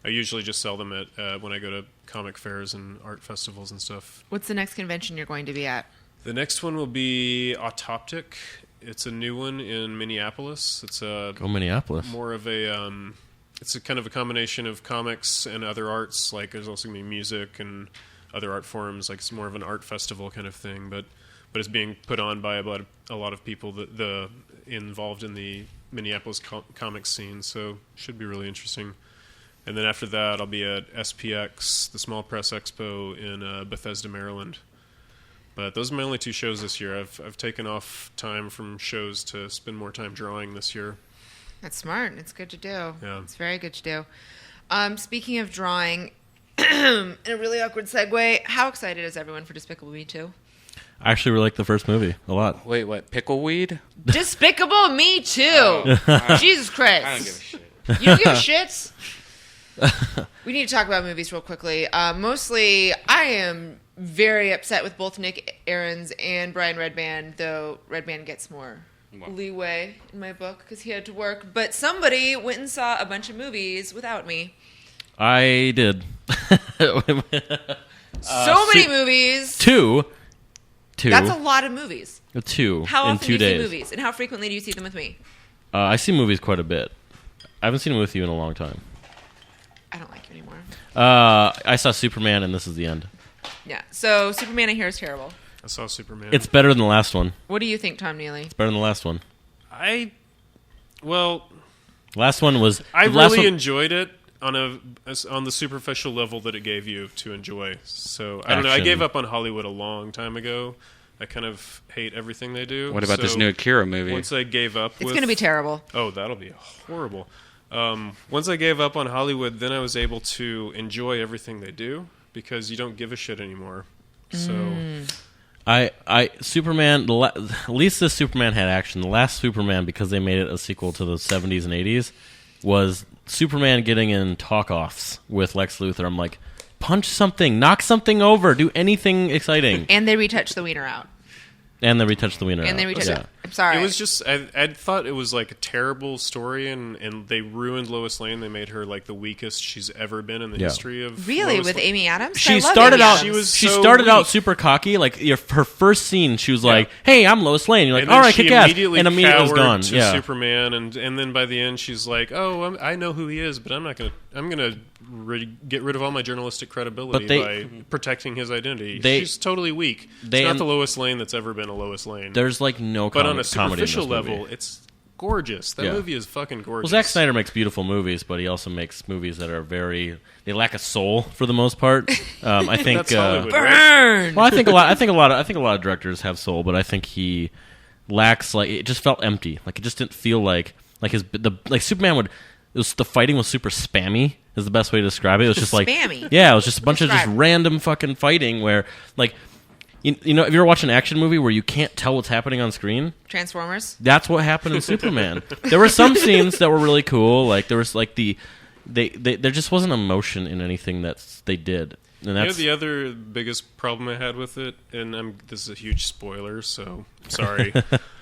I usually just sell them at when I go to comic fairs and art festivals and stuff. What's the next convention you're going to be at? The next one will be Autoptic. It's a new one in Minneapolis. It's Go Minneapolis. more of a it's a kind of a combination of comics and other arts. Like there's also going to be music and other art forms. Like it's more of an art festival kind of thing. But it's being put on by about a lot of people that involved in the Minneapolis comic scene, so should be really interesting. And then after that, I'll be at SPX, the Small Press Expo in Bethesda, Maryland. But those are my only 2 shows this year. I've taken off time from shows to spend more time drawing this year. That's smart. It's good to do. Yeah. It's very good to do. Speaking of drawing, in a really awkward segue, how excited is everyone for Despicable Me 2? I actually really like the first movie a lot. Wait, what? Pickleweed? Despicable Me 2! Jesus Christ. I don't give a shit. You don't give a shit? We need to talk about movies real quickly. Mostly, I am very upset with both Nick Ahrens and Brian Redban, though Redban gets more leeway in my book because he had to work. But somebody went and saw a bunch of movies without me. I did. So many movies. Two. That's a lot of movies. 2 How in often 2 do you days. see movies? And how frequently do you see them with me? I see movies quite a bit. I haven't seen them with you in a long time. I don't like you anymore. I saw Superman, and this is the end. Yeah. So Superman, I hear, is terrible. I saw Superman. It's better than the last one. What do you think, Tom Neely? It's better than the last one. Last one was. I the last really one- enjoyed it on the superficial level that it gave you to enjoy. So I don't know. I Action. gave up on Hollywood a long time ago. I kind of hate everything they do. What about this So new Akira movie? Once I gave up, It's going to be terrible. Oh, that'll be horrible. Once I gave up on Hollywood, then I was able to enjoy everything they do because you don't give a shit anymore. So Superman. At least this Superman had action. The last Superman, because they made it a sequel to the 70s and 80s, was Superman getting in talk-offs with Lex Luthor. I'm like, punch something, knock something over, do anything exciting. And they retouched the wiener out. And they retouched the wiener. And they out. retouched Yeah. it. I'm sorry. it was just I thought it was like a terrible story, and they ruined Lois Lane. They made her like the weakest she's ever been in the history of Really? Lois With Lane. Amy Adams? I She love started Amy out. Adams. She so started out weak. super cocky. Like her first scene, she was like, "Hey, I'm Lois Lane." You're like, And then "All right, she kick ass," immediately and immediately was cowered gone. to Yeah, Superman, and then by the end she's like, "Oh, I know who he is, but I'm gonna get rid of all my journalistic credibility by protecting his identity." She's totally weak. It's not the Lois Lane that's ever been a Lois Lane. there's like no but on a comedy in this superficial level, movie. it's gorgeous. That Yeah. movie is fucking Well, gorgeous. Zack Snyder makes beautiful movies, but he also makes movies that are they lack a soul for the most part. I think. That's Hollywood, right? Burn! Well, I think a lot of directors have soul, but I think he lacks. Like, it just felt empty. Like, it just didn't feel like Superman would. The fighting was super spammy. Is the best way to describe it. It was just like Spammy? Yeah, it was just a bunch of just Describe. random fucking fighting where like. You know, if you ever watch an action movie where you can't tell what's happening on screen, Transformers? that's what happened in Superman. There were some scenes that were really cool. Like there was like there just wasn't emotion in anything that they did. And that's The other biggest problem I had with it, and this is a huge spoiler, so sorry.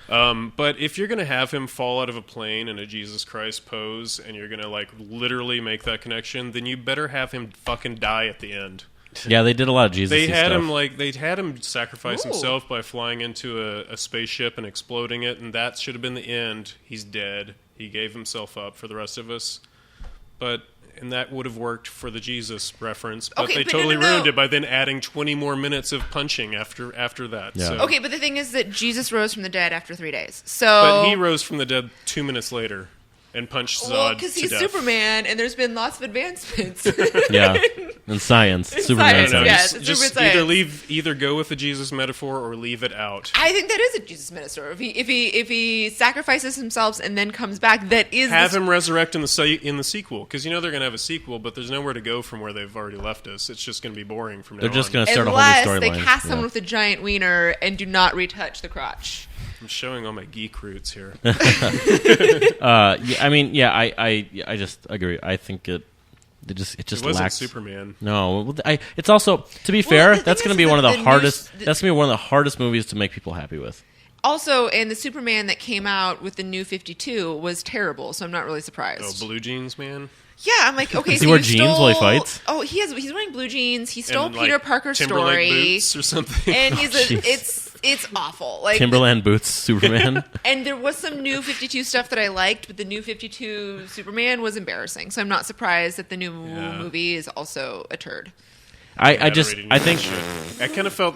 But if you're going to have him fall out of a plane in a Jesus Christ pose, and you're going to like literally make that connection, then you better have him fucking die at the end. yeah, they did a lot of Jesus. They had stuff. him sacrifice Ooh. himself by flying into a spaceship and exploding it, and that should have been the end. He's dead. He gave himself up for the rest of us. And that would have worked for the Jesus reference, but Okay, they but totally no. ruined it by then adding 20 more minutes of punching after that. Yeah. So. Okay, but the thing is that Jesus rose from the dead after 3 days. So, But he rose from the dead 2 minutes later and punched Zod well, because he's to death. Superman, and there's been lots of advancements. Yeah, in science, Superman science, science. yes. It's Just super science. either go with the Jesus metaphor or leave it out. I think that is a Jesus minister. If he sacrifices himself and then comes back, that is Have him resurrect in the sequel, because they're going to have a sequel, but there's nowhere to go from where they've already left us. It's just going to be boring from now They're just on. going to start a whole unless new storyline. they cast someone with a giant wiener and do not retouch the crotch. I'm showing all my geek roots here. Yeah, I mean, yeah, I just agree. I think it just It wasn't lacks Superman. No, it's also, to be fair, the that's thing going to is be one of that the the hardest. news- That's going to be one of the hardest movies to make people happy with. Also, and the Superman that came out with the new 52 was terrible, so I'm not really surprised. Oh, blue jeans, man. Yeah, I'm like, okay. Does so he wear you jeans while he fights? Oh, he's wearing blue jeans. He stole And, Peter like, Parker's Timberlake story, boots or something. and jeez. it's awful. Like Timberland boots, Superman. And there was some new 52 stuff that I liked, but the new 52 Superman was embarrassing. So I'm not surprised that the new movie is also a turd. I think I kind of felt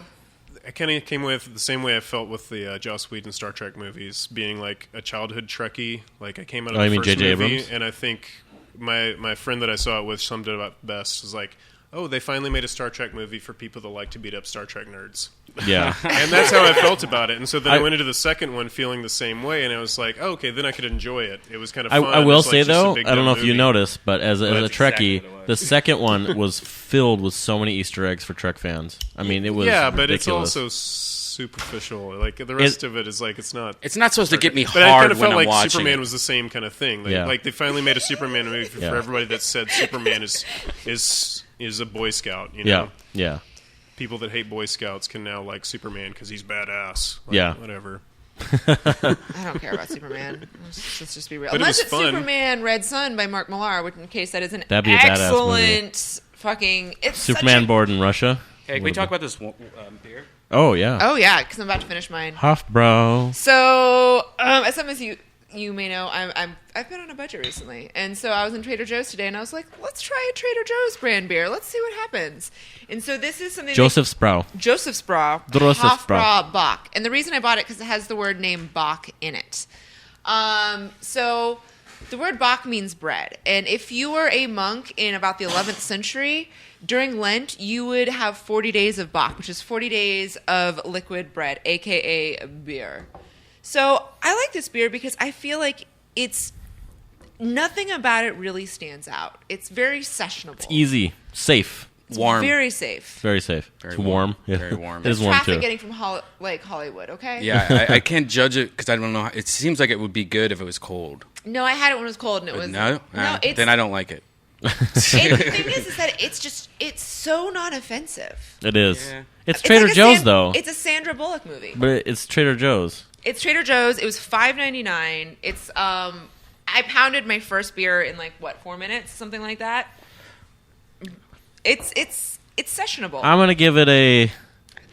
I kind of came with the same way I felt with the Joss Whedon Star Trek movies, being like a childhood Trekkie. Like I came out of the first J.J. movie, Abrams? and I think my friend that I saw it with summed it up best. Was like, oh, they finally made a Star Trek movie for people that like to beat up Star Trek nerds. Yeah. And that's how I felt about it. And so then I went into the second one feeling the same way, and I was like, oh, okay, then I could enjoy it. It was kind of fun. I will It's like say, just a though, big, I don't dumb know if you movie. noticed, but as a That's Trekkie, exactly what it the was. second one was filled with so many Easter eggs for Trek fans. I mean, it was Yeah, but ridiculous. it's also superficial. Like the rest of it is like it's not. It's not supposed to get me But I hard kind of when felt I'm like watching Superman it. was the same kind of thing. Like, Yeah. like they finally made a Superman movie Yeah. for everybody that said Superman is a Boy Scout. You know? Yeah. People that hate Boy Scouts can now like Superman because he's badass. Like, Yeah. whatever. I don't care about Superman. Let's just be real. But it Unless was it's fun. Superman Red Sun by Mark Millar, which in case that is an That'd be a badass excellent fucking. It's Superman such a, board in Russia. Hey, can we talk about this beer? Oh, yeah. Oh yeah, because I'm about to finish mine. Hofbräu. So, as some of you may know, I've been on a budget recently, and so I was in Trader Joe's today, and I was like, let's try a Trader Joe's brand beer. Let's see what happens. And so this is something Joseph Sprau. Joseph's Brau, Joseph's Brau. Hofbräu Bock. And the reason I bought it because it has the word name Bock in it. So the word Bock means bread. And if you were a monk in about the 11th century, during Lent, you would have 40 days of Bock, which is 40 days of liquid bread, a.k.a. beer. So I like this beer because I feel like it's nothing about it really stands out. It's very sessionable. Easy. Safe. Warm. Very safe. Very safe. Very It's warm. Yeah. Very warm. It is warm, Traffic too. getting from Hollywood, okay? Yeah, I can't judge it because I don't know. It seems like it would be good if it was cold. No, I had it when it was cold, and it was No? it's, Then I don't like it. and the thing is that it's so non-offensive. It is. Yeah. It's It's Trader like a Joe's, though. It's a Sandra Bullock movie. But it's Trader Joe's. It's Trader Joe's. It was $5.99. It's I pounded my first beer in 4 minutes, something like that. It's sessionable. I'm gonna give it a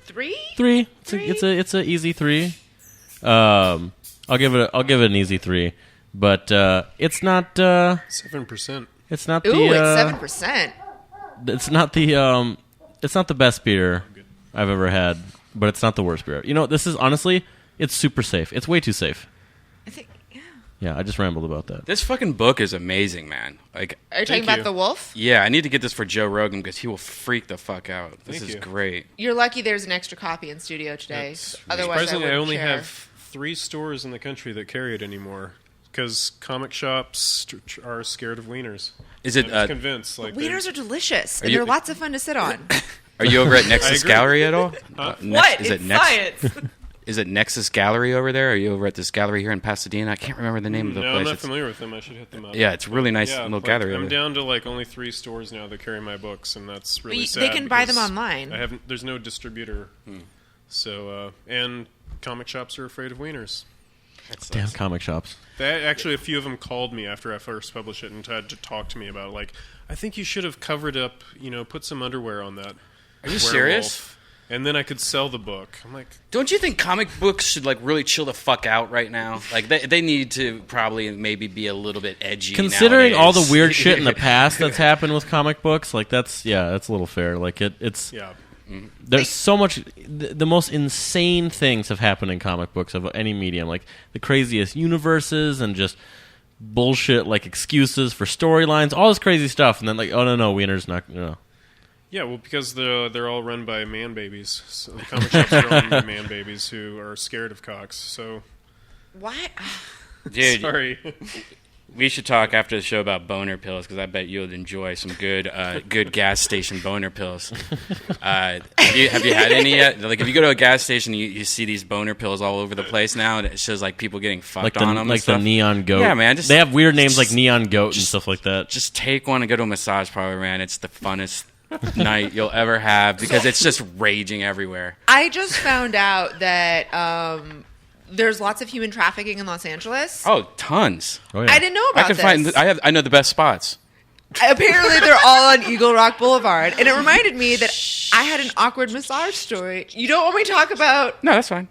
3? 3. Three? It's a easy 3. I'll give it an easy 3. But it's not 7%. it's not Ooh, the it's 7%. it's not the best beer I've ever had, but it's not the worst beer. You know, this is honestly, it's super safe. It's way too safe. I think. Yeah. Yeah, I just rambled about that. This fucking book is amazing, man. Like, Are you talking Thank about you. The Wolf? yeah, I need to get this for Joe Rogan because he will freak the fuck out. This Thank is you. great. You're lucky there's an extra copy in studio today. Otherwise, Surprisingly, I wouldn't only share. have 3 stores in the country that carry it anymore because comic shops are scared of wieners. Is it? I'm convinced. Like Wieners are delicious, and you- they're lots of fun to sit on. Are you over at Nexus agree. Gallery at all? What? Is It's it science. Is it Nexus Gallery over there? Are you over at this gallery here in Pasadena? I can't remember the name of the No, place. I'm not It's- familiar with them. I should hit them up. Yeah, it's a really nice Yeah, little like, gallery. I'm over there. down to only 3 stores now that carry my books, and that's really But sad. they can buy them because online. I haven't. There's no distributor, so and comic shops are afraid of wieners. Damn comic shops. Actually, a few of them called me after I first published it and tried to talk to me about it. Like, I think you should have covered up, put some underwear on that. Are you werewolf, serious? And then I could sell the book. I'm like, Don't you think comic books should really chill the fuck out right now? Like they need to probably maybe be a little bit edgy. Considering all the nowadays. weird shit in the past that's happened with comic books, that's a little fair. Like it's yeah. there's so much. The most insane things have happened in comic books of any medium, like the craziest universes and just bullshit excuses for storylines, all this crazy stuff, and then oh no, Wiener's not. Yeah, well, because they're all run by man babies. So the comic shops are run by man babies who are scared of cocks. So, What? Dude, sorry. we should talk after the show about boner pills because I bet you'll enjoy some good gas station boner pills. Have you had any yet? Like if you go to a gas station, you see these boner pills all over the place now, and it shows people getting fucked on them. Like and stuff. the Neon Goat. Yeah, man. They have weird names like Neon Goat and stuff like that. Just take one and go to a massage parlor, man. It's the funnest night you'll ever have because it's just raging everywhere. I just found out that there's lots of human trafficking in Los Angeles. Oh, tons. Oh, yeah. I didn't know I about can this. find. I know the best spots. Apparently, they're all on Eagle Rock Boulevard, and it reminded me that I had an awkward massage story. You don't want me to talk about? No, that's fine.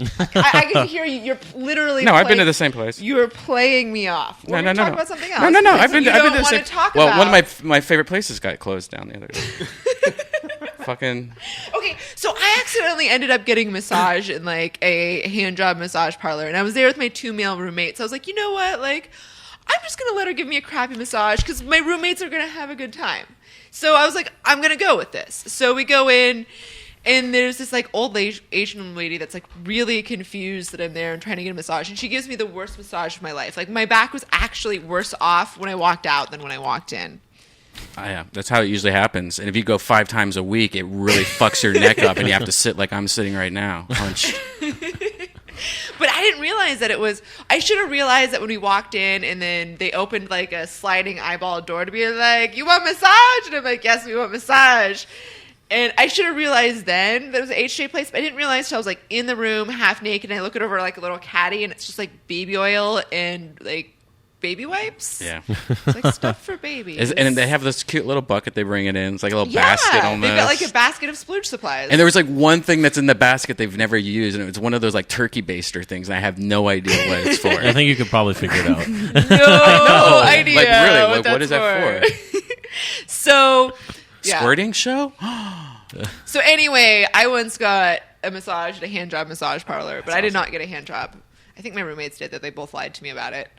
I can hear you. You're literally. No, I've been to playing- the same place. You are playing me off. No, We're no, gonna no, talk no. about something else. No, no, no. Because I've been you to don't the want same. to talk Well, about. one of my favorite places got closed down the other day. Fucking. Okay, so I accidentally ended up getting a massage in like a hand job massage parlor, and I was there with my 2 male roommates. I was like, you know what? Like, I'm just gonna let her give me a crappy massage because my roommates are gonna have a good time. So I was like, I'm gonna go with this. So we go in, and there's this like old Asian lady that's like really confused that I'm there and trying to get a massage, and she gives me the worst massage of my life. Like my back was actually worse off when I walked out than when I walked in. Oh, yeah, that's how it usually happens. And if you go 5 times a week, it really fucks your neck up, and you have to sit like I'm sitting right now, hunched. But I didn't realize that it was. I should have realized that when we walked in, and then they opened like a sliding eyeball door to be like, "You want massage?" And I'm like, "Yes, we want massage." And I should have realized then that it was an HJ place, but I didn't realize till I was like in the room, half naked, and I look it over like a little caddy, and it's just like baby oil and like baby wipes. Yeah. It's like stuff for babies. And they have this cute little bucket they bring it in. It's like a little basket almost. They've got like a basket of splooge supplies. And there was like one thing that's in the basket they've never used, and it was one of those like turkey baster things, and I have no idea what it's for. I think you could probably figure it out. No idea. Like really, what what is that for? So, yeah. Squirting show? So anyway, I once got a massage at a hand job massage parlor, but I did not get a hand job. I think my roommates did, that they both lied to me about it.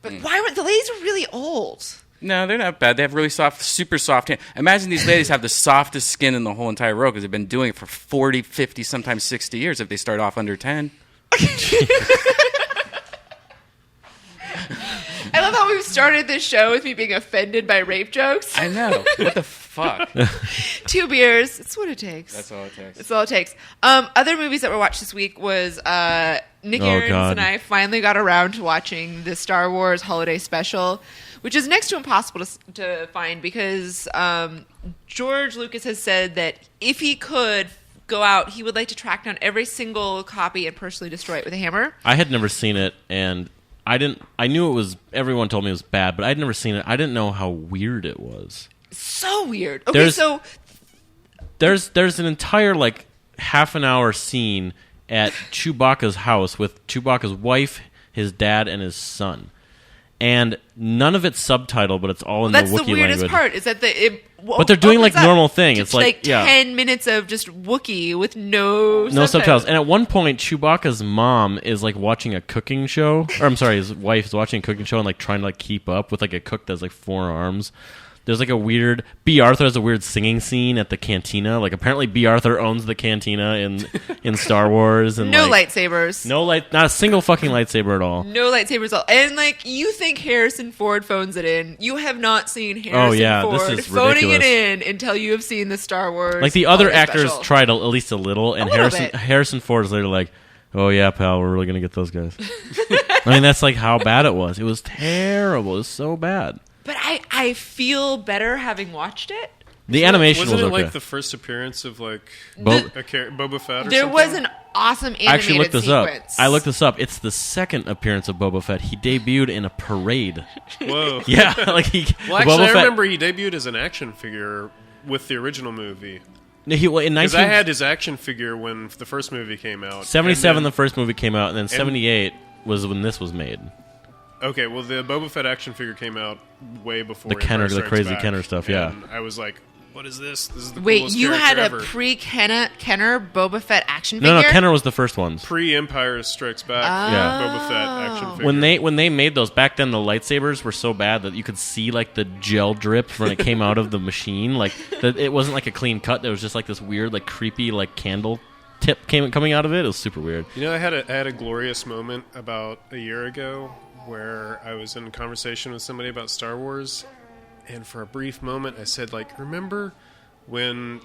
But why were the ladies were really old? No, they're not bad. They have really soft, super soft hands. Imagine these ladies have the softest skin in the whole entire world because they've been doing it for 40, 50, sometimes 60 years if they start off under 10. I love how we've started this show with me being offended by rape jokes. I know. What the fuck? 2 beers. It's what it takes. That's all it takes. That's all it takes. Other movies that were watched this week was Nick Ahrens and I finally got around to watching the Star Wars Holiday Special, which is next to impossible to find because George Lucas has said that if he could go out, he would like to track down every single copy and personally destroy it with a hammer. I had never seen it, and I knew it was. Everyone told me it was bad, but I'd never seen it. I didn't know how weird it was. So weird. Okay, there's an entire like half an hour scene at Chewbacca's house with Chewbacca's wife, his dad, and his son. And none of it's subtitled, but it's all in the Wookiee language. That's the weirdest part, is that but they're doing like normal thing. It's like 10 minutes of just Wookiee with no subtitles. And at one point, Chewbacca's mom is like watching a cooking show. Or I'm sorry, his wife is watching a cooking show and like trying to like keep up with like a cook that has like 4 arms. There's like a weird... B. Arthur has a weird singing scene at the cantina. Like apparently B. Arthur owns the cantina in Star Wars. And no like, lightsabers. Not a single fucking lightsaber at all. No lightsabers at all. And like you think Harrison Ford phones it in. You have not seen Harrison Ford this is phoning ridiculous. it in until you have seen the Star Wars. Like the other Holiday actors Special. tried at least a little, and Harrison Ford is later like, "Oh yeah, pal, we're really gonna get those guys." I mean, that's like how bad it was. It was terrible. It was so bad. But I feel better having watched it. The animation was Wasn't okay. it like the first appearance of like Boba Fett or there something? was an awesome animated I actually looked this sequence. up. I looked this up. It's the second appearance of Boba Fett. He debuted in a parade. Whoa. Yeah, like he. Well, actually, Boba I Fett, remember he debuted as an action figure with the original movie. in Because I had his action figure when the first movie came out. 77, the first movie came out, and then 78 was when this was made. Okay, well, the Boba Fett action figure came out way before The Kenner, Empire the Strikes crazy Back, Kenner stuff, yeah. And I was like, what is this? This is the Wait, coolest you had character a ever. pre-Kenner Boba Fett action figure? No, Kenner was the first ones. Pre-Empire Strikes Back Boba Fett action figure. When they made those back then, the lightsabers were so bad that you could see like the gel drip when it came out of the machine. Like it wasn't like a clean cut. There was just like this weird, like creepy, like candle tip coming out of it. It was super weird. You know, I had a glorious moment about a year ago where I was in a conversation with somebody about Star Wars, and for a brief moment I said, like, remember when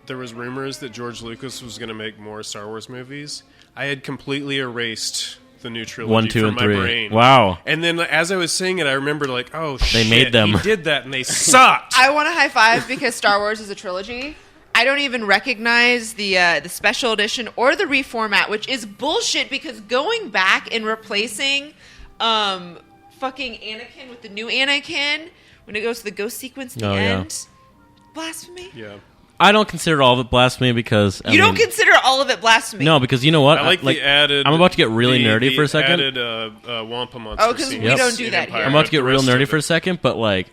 there was rumors that George Lucas was going to make more Star Wars movies? I had completely erased the new trilogy 1, 2, from and my 3. brain. Wow. And then as I was saying it, I remembered, like, oh, shit, made them. he did that, and they sucked. I want to high five because Star Wars is a trilogy. I don't even recognize the special edition or the reformat, which is bullshit because going back and replacing fucking Anakin with the new Anakin when it goes to the ghost sequence at the end, blasphemy. Yeah. I don't consider all of it blasphemy because You don't consider all of it blasphemy. No, because you know what? I like the added... I'm about to get really nerdy for a second. The added Wampa monster Oh, because we scenes don't do in that Empire. here. I'm about to get The real rest of nerdy it. for a second, but like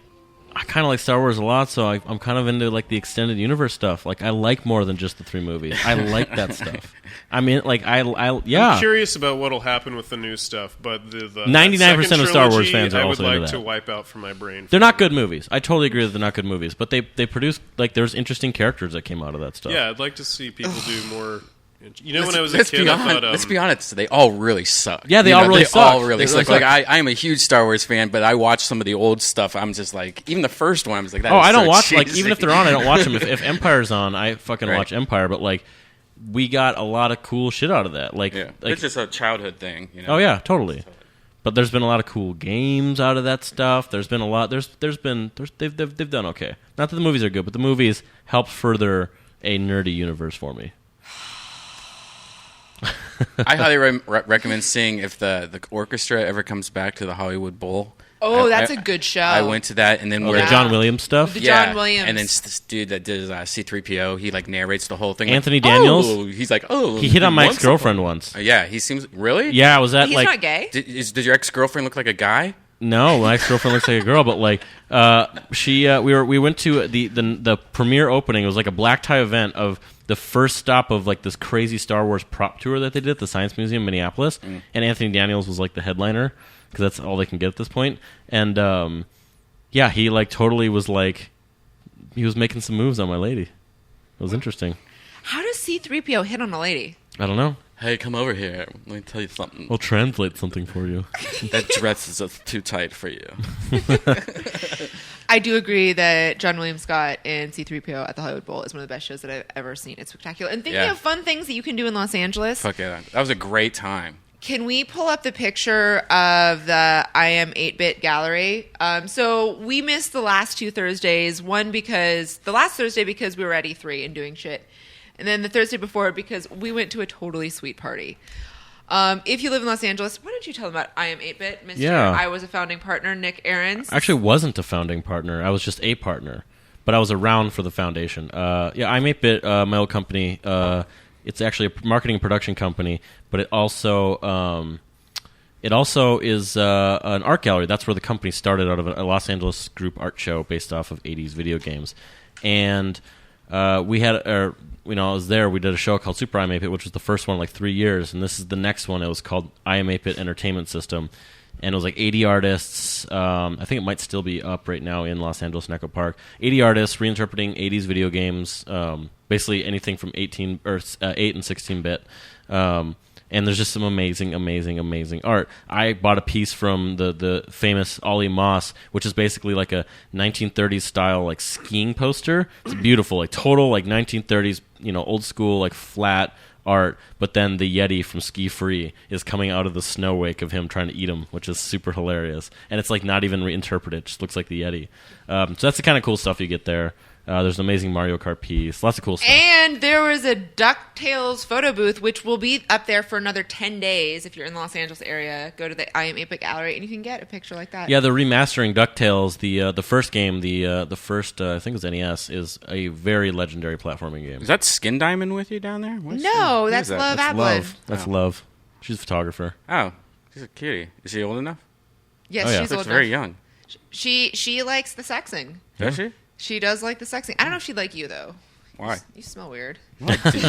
I kind of like Star Wars a lot, so I'm kind of into like the extended universe stuff. Like I like more than just the 3 movies. I like that stuff. I mean, like yeah. I'm curious about what'll happen with the new stuff, but the 99% of Star Wars fans are also into that. I would like to wipe out from my brain. They're not good movies. I totally agree that they're not good movies, but they produce like there's interesting characters that came out of that stuff. Yeah, I'd like to see people do more. You know, when I was a kid, I thought... let's be honest, they all really suck. Yeah, they all really suck. Like, I am a huge Star Wars fan, but I watch some of the old stuff. I'm just like, even the first one, I was like, I don't watch, like, even if they're on, I don't watch them. If Empire's on, I fucking watch Empire, but, like, we got a lot of cool shit out of that. Like, it's just a childhood thing, you know? Oh, yeah, totally. But there's been a lot of cool games out of that stuff. There's been a lot... They've done okay. Not that the movies are good, but the movies help further a nerdy universe for me. I highly recommend seeing if the orchestra ever comes back to the Hollywood Bowl. Oh, that's a good show. I went to that, and then the John Williams stuff. The John Williams, and then this dude that did C-3PO, he like narrates the whole thing. Anthony Daniels. He's like, he hit on my ex-girlfriend once. Yeah, he seems really. Yeah, I was at He's like. Not gay. Did your ex-girlfriend look like a guy? No, my ex-girlfriend looks like a girl, but like we went to the premiere opening. It was like a black tie event of the first stop of like this crazy Star Wars prop tour that they did at the Science Museum in Minneapolis, and Anthony Daniels was like the headliner because that's all they can get at this point. And he like totally was like he was making some moves on my lady. It was interesting. How does C-3PO hit on a lady? I don't know. Hey, come over here. Let me tell you something. I'll translate something for you. That dress is just too tight for you. I do agree that John Williams Scott in C-3PO at the Hollywood Bowl is one of the best shows that I've ever seen. It's spectacular. And thinking of fun things that you can do in Los Angeles. Fuck yeah. That was a great time. Can we pull up the picture of the I Am 8-Bit gallery? So we missed the last 2 Thursdays. The last Thursday because we were at E3 and doing shit. And then the Thursday before because we went to a totally sweet party. If you live in Los Angeles, why don't you tell them about I Am 8-Bit, Mr. Yeah. I was a founding partner, Nick Ahrens. I actually wasn't a founding partner. I was just a partner. But I was around for the foundation. I'm 8-Bit, my old company. It's actually a marketing and production company, but it also is an art gallery. That's where the company started, out of a Los Angeles group art show based off of 80s video games. And we had... when I was there, we did a show called Super I Am 8-Bit, which was the first one in like 3 years, and this is the next one. It was called I Am 8-Bit Entertainment System, and it was like 80 artists. I think it might still be up right now in Los Angeles and Echo Park. 80 artists reinterpreting 80s video games, basically anything from 8 and 16-bit. And there's just some amazing, amazing, amazing art. I bought a piece from the famous Ollie Moss, which is basically like a 1930s style like skiing poster. It's beautiful, like total like 1930s, old school like flat art. But then the Yeti from Ski Free is coming out of the snow wake of him trying to eat him, which is super hilarious. And it's like not even reinterpreted; it just looks like the Yeti. So that's the kind of cool stuff you get there. There's an amazing Mario Kart piece. Lots of cool stuff. And there was a DuckTales photo booth, which will be up there for another 10 days. If you're in the Los Angeles area, go to the I Am 8-Bit gallery, and you can get a picture like that. Yeah, the remastering DuckTales, the first game, the first, I think it was NES, is a very legendary platforming game. Is that Skin Diamond with you down there? No, that's Love Adlin. That's Love. She's a photographer. Oh, she's a cutie. Is she old enough? Yes, yeah. she's old enough. Very young. She likes the sexing. Does she? She does like the sexing. I don't know if she'd like you, though. Why? You smell weird. I do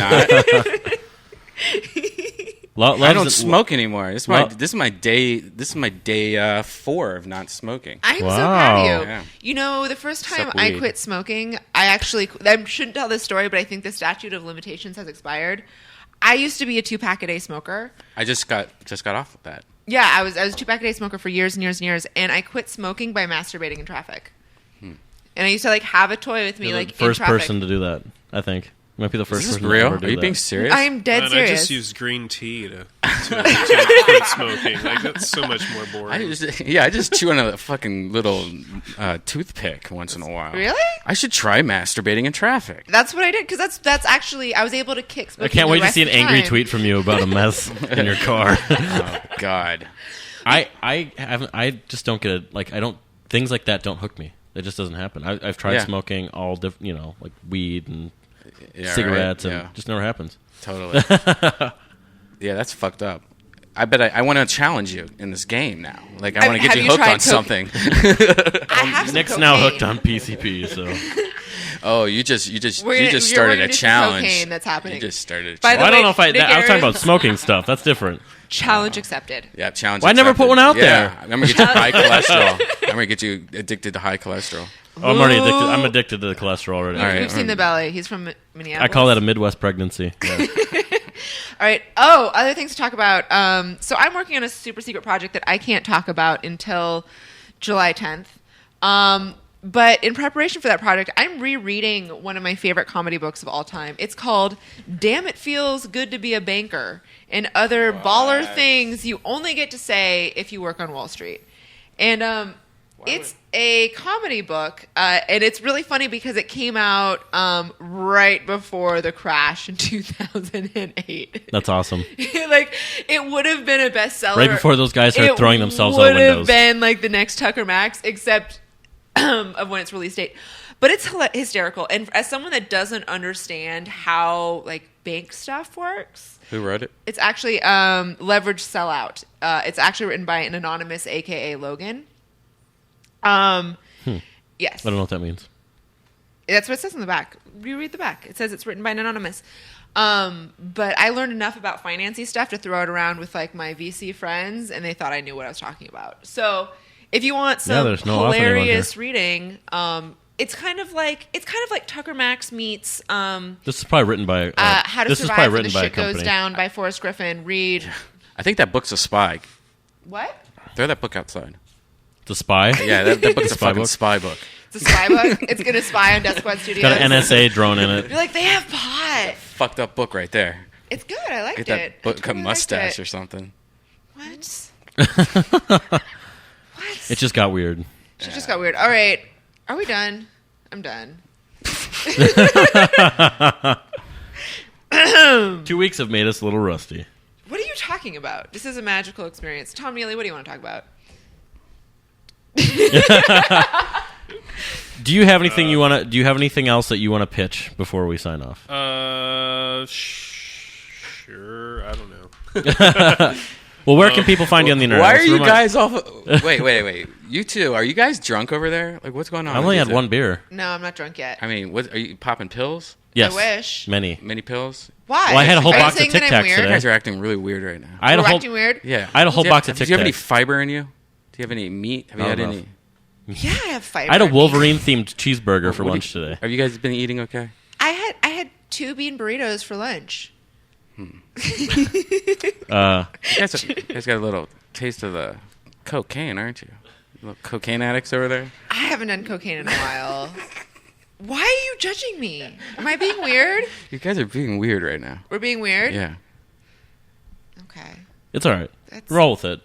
not. I don't smoke anymore. This is my day 4 of not smoking. I'm so proud of you. Yeah. You know, the first time I quit smoking, I shouldn't tell this story, but I think the statute of limitations has expired. I used to be a 2-pack a day smoker. I just got off of that. Yeah, I was a 2-pack a day smoker for years and years and years, and I quit smoking by masturbating in traffic. And I used to have a toy with me, You're like the first in traffic. person to do that, I think. You might be the first person real? to ever do Are you that. being serious? I'm dead serious. I just used green tea to quit smoking. Like, that's so much more boring. I just chew on a fucking little toothpick once in a while. Really? I should try masturbating in traffic. That's what I did, because that's actually, I was able to kick smoking. I can't wait to see an angry time. tweet from you about a mess in your car. Oh, God. I just don't get it. Like, things like that don't hook me. It just doesn't happen. I've tried smoking all different, like weed and cigarettes, and it just never happens. Totally. Yeah, that's fucked up. I bet I want to challenge you in this game now. Like I want to Have get you you hooked tried on something. I have some Nick's now cocaine. hooked on PCP, so. Oh, you just You're started gonna a do some challenge. cocaine that's happening. You just started a By challenge. the Well, I don't way, know if I. Nick I was talking Ayers- about smoking stuff. That's different. Challenge accepted. Yeah, challenge. Well, I never accepted. put one out Yeah, there. I'm gonna get you high cholesterol. I'm gonna get you addicted to high cholesterol. Oh, I'm already addicted. I'm addicted to the cholesterol already. All right. We've seen the belly. He's from Minneapolis. I call that a Midwest pregnancy. Yeah. All right. Oh, other things to talk about. So I'm working on a super secret project that I can't talk about until July 10th. But in preparation for that project, I'm rereading one of my favorite comedy books of all time. It's called Damn It Feels Good to Be a Banker and Other Baller Things You Only Get to Say If You Work on Wall Street. And it's a comedy book, and it's really funny because it came out right before the crash in 2008. That's awesome. Like, it would have been a bestseller. Right before those guys started throwing themselves out It would have windows. been like the next Tucker Max, except of when its release date. But it's hysterical. And as someone that doesn't understand how like bank stuff works, Who wrote it? it's actually Leverage Sellout. It's actually written by an anonymous, aka Logan. Yes. I don't know what that means. That's what it says on the back. You read the back. It says it's written by an anonymous. But I learned enough about financy stuff to throw it around with like my VC friends, and they thought I knew what I was talking about. So if you want some there's no author name on hilarious here. reading, it's kind of like Tucker Max meets This is probably written by. How to this is Survive probably When the written by a Shit Goes company. Down by Forrest Griffin. Read I think that book's a spy. what? Throw that book outside. The Spy. Yeah, that book's a Spy fucking book? spy book. It's a spy book. It's gonna spy on Death Squad Studios. Got an NSA drone in it. You're like, they have pot. Fucked up book right there. It's good. I liked Get it. that book, I a totally liked mustache it. or something. What? It just got weird. Shit just got weird. All right. Are we done? I'm done. 2 weeks have made us a little rusty. What are you talking about? This is a magical experience. Tom Neely, what do you want to talk about? Do you have anything you want to? Do you have anything else that you want to pitch before we sign off? Sure. I don't know. Well, where can people find you on the internet? Why are Let's you remind- guys off? Wait. You two, are you guys drunk over there? Like, what's going on? I only had one beer. No, I'm not drunk yet. I mean, what are you popping pills? Yes, I wish. many. Many pills? Why? Well, I had a whole Are you box of saying that Tic I'm Tacs weird? You today. guys are acting really weird right now. I had a We're whole. acting weird? Yeah. I had a whole Do you have- box of Tic Do you have any Tacs. fiber in you? Do you have any meat? Have you Not had enough. any? Yeah, I have fiber. I had a in me. Wolverine themed cheeseburger for What do lunch you- today. Have you guys been eating okay? I had 2 bean burritos for lunch. You guys got a little taste of the cocaine, aren't you? Little cocaine addicts over there. I haven't done cocaine in a while. Why are you judging me? Am I being weird? You guys are being weird right now. We're being weird? Yeah. Okay. It's all right. That's- Roll with it.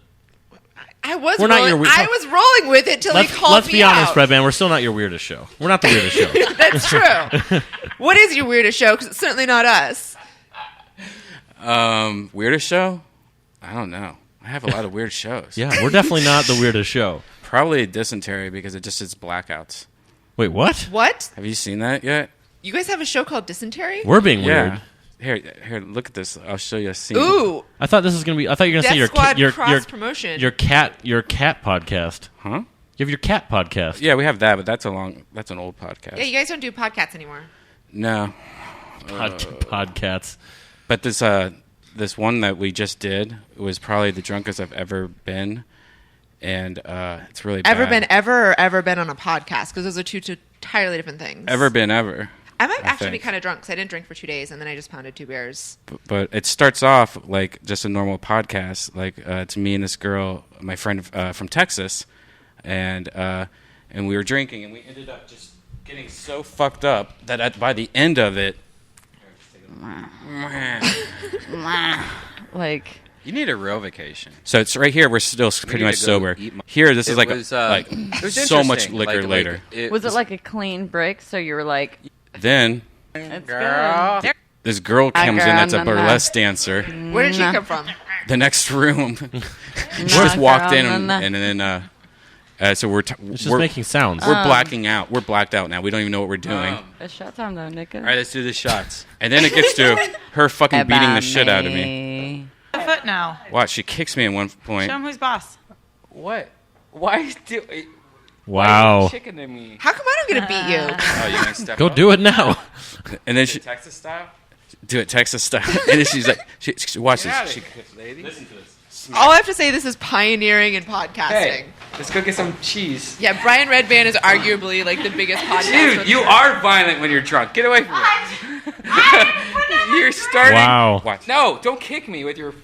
I was We're not rolling, your weird- I was rolling with it till he called Let's me be honest, out. Redban. We're still not your weirdest show. We're not the weirdest show. That's true. What is your weirdest show? Because it's certainly not us. Weirdest show? I don't know. I have a lot of weird shows. Yeah, we're definitely not the weirdest show. Probably dysentery because it just is blackouts. Wait, what? What? Have you seen that yet? You guys have a show called Dysentery? We're being weird. Yeah. Here, look at this. I'll show you a scene. Ooh. I thought this was gonna be. I thought you were gonna say Death your Squad your cross-promotion. your cat podcast. Huh? You have your cat podcast. Yeah, we have that, but that's an old podcast. Yeah, you guys don't do podcasts anymore. No. Podcasts. But this one that we just did was probably the drunkest I've ever been, and it's really bad. Ever been on a podcast? Because those are two entirely different things. Ever been ever. I might actually be think. kind of drunk because I didn't drink for 2 days and then I just pounded 2 beers. But it starts off like just a normal podcast. Like it's me and this girl, my friend from Texas, and we were drinking, and we ended up just getting so fucked up that by the end of it, Like, you need a real vacation. So it's right here. We're still pretty need much to go sober. eat Here, this is It like was, like it was so much interesting. liquor later. was it like a clean break? So you were like, Then it's good. this girl comes in that's a girl, burlesque dancer. Where did she come from? The next room, she just walked in, and then so we're It's just making sounds. we're blacking out. We're blacked out now. We don't even know what we're doing. It's shot time though, Nick. All right, let's do the shots. And then it gets to her fucking beating the shit out of me. the foot now. Watch, she kicks me at one point. Show him who's boss. What? Why do? Wow. Chicken to me. How come I don't get to beat you? Oh, you gonna step Go up? do it now. And then she Texas style. do it Texas style. And then she's like, she watch Get out this. of here, lady. Listen to this. All I have to say, this is pioneering in podcasting. Hey, let's go get some cheese. Yeah, Brian Redban is arguably like the biggest podcast. Dude, you are violent when you're drunk. Get away from me. You're starting. Wow. Watch. No, don't kick me with your.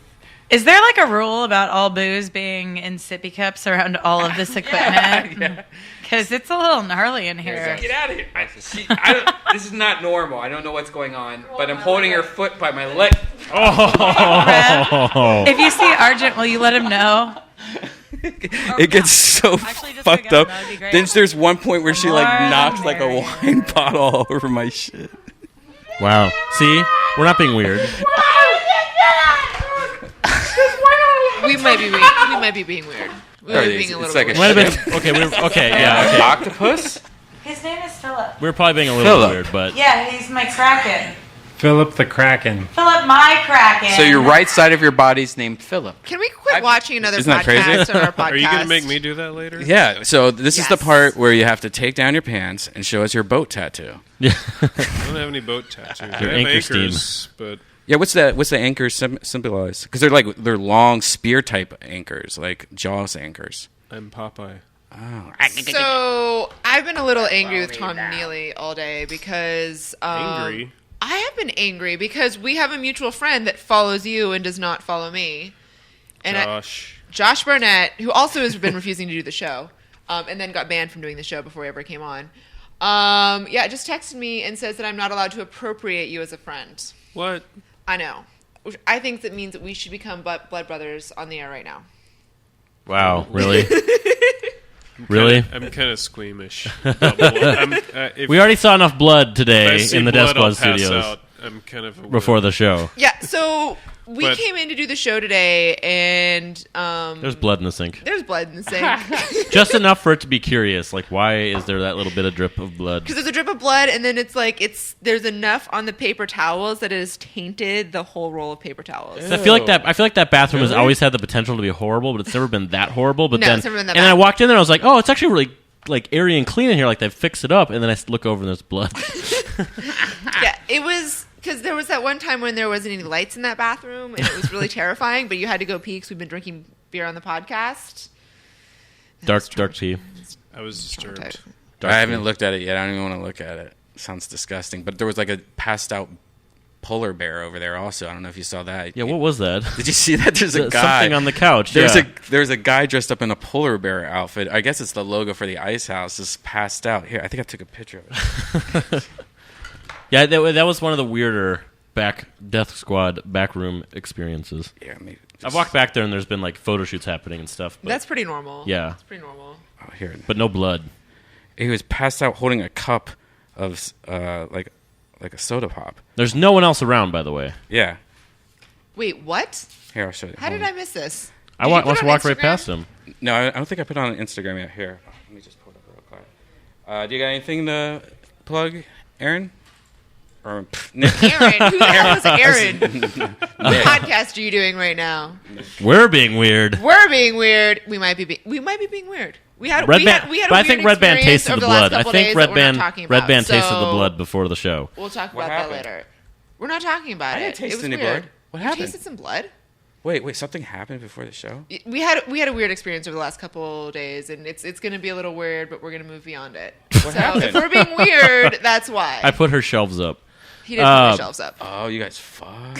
Is there like a rule about all booze being in sippy cups around all of this equipment? Because it's a little gnarly in here. Get out of here. This is not normal. I don't know what's going on, but I'm holding her foot by my leg. Oh. If you see Argent, will you let him know? It gets so Actually, just fucked forget up. him, that'd be great. Then there's one point where she like More the knocks like a merrier. wine bottle all over my shit. Wow. See? We're not being weird. We might be being weird. We might be being a little It's like a weird. Might have been. Okay, yeah, okay. Octopus? His name is Philip. We were probably being a little Philip. weird, but Yeah, he's my Kraken. Philip the Kraken. Philip, my Kraken. So your right side of your body's named Philip. Can we quit watching another Isn't that crazy? podcast on our podcast? Are you going to make me do that later? Yeah. So this is the Yes. part where you have to take down your pants and show us your boat tattoo. yeah. I don't have any boat tattoos. I Your have anchor steam. anchors, but Yeah. What's the anchors symbolize? Because they're long spear type anchors, like Jaws anchors. I'm Popeye. Oh. So I've been a little angry with Tom Neely all day because Angry? I have been angry because we have a mutual friend that follows you and does not follow me. And Josh Barnett, who also has been refusing to do the show, and then got banned from doing the show before he ever came on. Just texted me and says that I'm not allowed to appropriate you as a friend. What? I know. Which I think that means that we should become blood brothers on the air right now. Wow. Really? Really? I'm kind of squeamish. If We already saw enough blood I today see in the blood, Death I'll Squad pass studios out. I'm kind of before the show. Yeah, so we But- came in to do the show today, and There's blood in the sink. there's blood in the sink. Just enough for it to be curious. Like, why is there that little bit of drip of blood? Because there's a drip of blood, and then there's enough on the paper towels that it has tainted the whole roll of paper towels. I feel like that bathroom has always had the potential to be horrible, but it's never been that horrible. But No, then, it's never been that and then I bad. walked in there, and I was like, oh, it's actually really like airy and clean in here. Like they fixed it up, and then I look over and there's blood. Yeah, it was because there was that one time when there wasn't any lights in that bathroom, and it was really terrifying. But you had to go pee because we've been drinking beer on the podcast. dark tea. I was disturbed. I haven't looked at it yet. I don't even want to look at it. Sounds disgusting. But there was like a passed out polar bear over there also. I don't know if you saw that. Yeah, what was that? Did you see that? There's a guy. Something on the couch. There's a guy dressed up in a polar bear outfit. I guess it's the logo for the ice house. Just passed out. Here, I think I took a picture of it. Yeah, that was one of the weirder Death Squad backroom experiences. Yeah, maybe. I've walked back there and there's been like photo shoots happening and stuff. But, That's pretty normal. Yeah. That's pretty normal. Oh, here. But no blood. He was passed out holding a cup of like a soda pop. There's no one else around, by the way. Yeah. Wait, what? Here, I'll show you. How did I miss this? I Did you put must it on walk right Instagram? past him. No, I don't think I put it on Instagram yet. Here, let me just pull it up real quick. Do you got anything to plug, Aaron? Or Nick? Aaron, who the hell is Aaron? What podcast are you doing right now? We're being weird. We're being weird. We might be being weird. We had Red a Band, weird but I think Red Band experience tasted over the last blood. I couple think days Red that we're not Band talking about, tasted the so blood before the show. We'll talk What about that happened? later. We're not talking about I it. didn't taste It was any weird. blood. What You happened? tasted some blood? Wait, something happened before the show? We had a weird experience over the last couple days, and it's going to be a little weird, but we're going to move beyond it. What So happened? if we're being weird, that's why. I put her shelves up. He did put my shelves up. Oh, you guys fuck.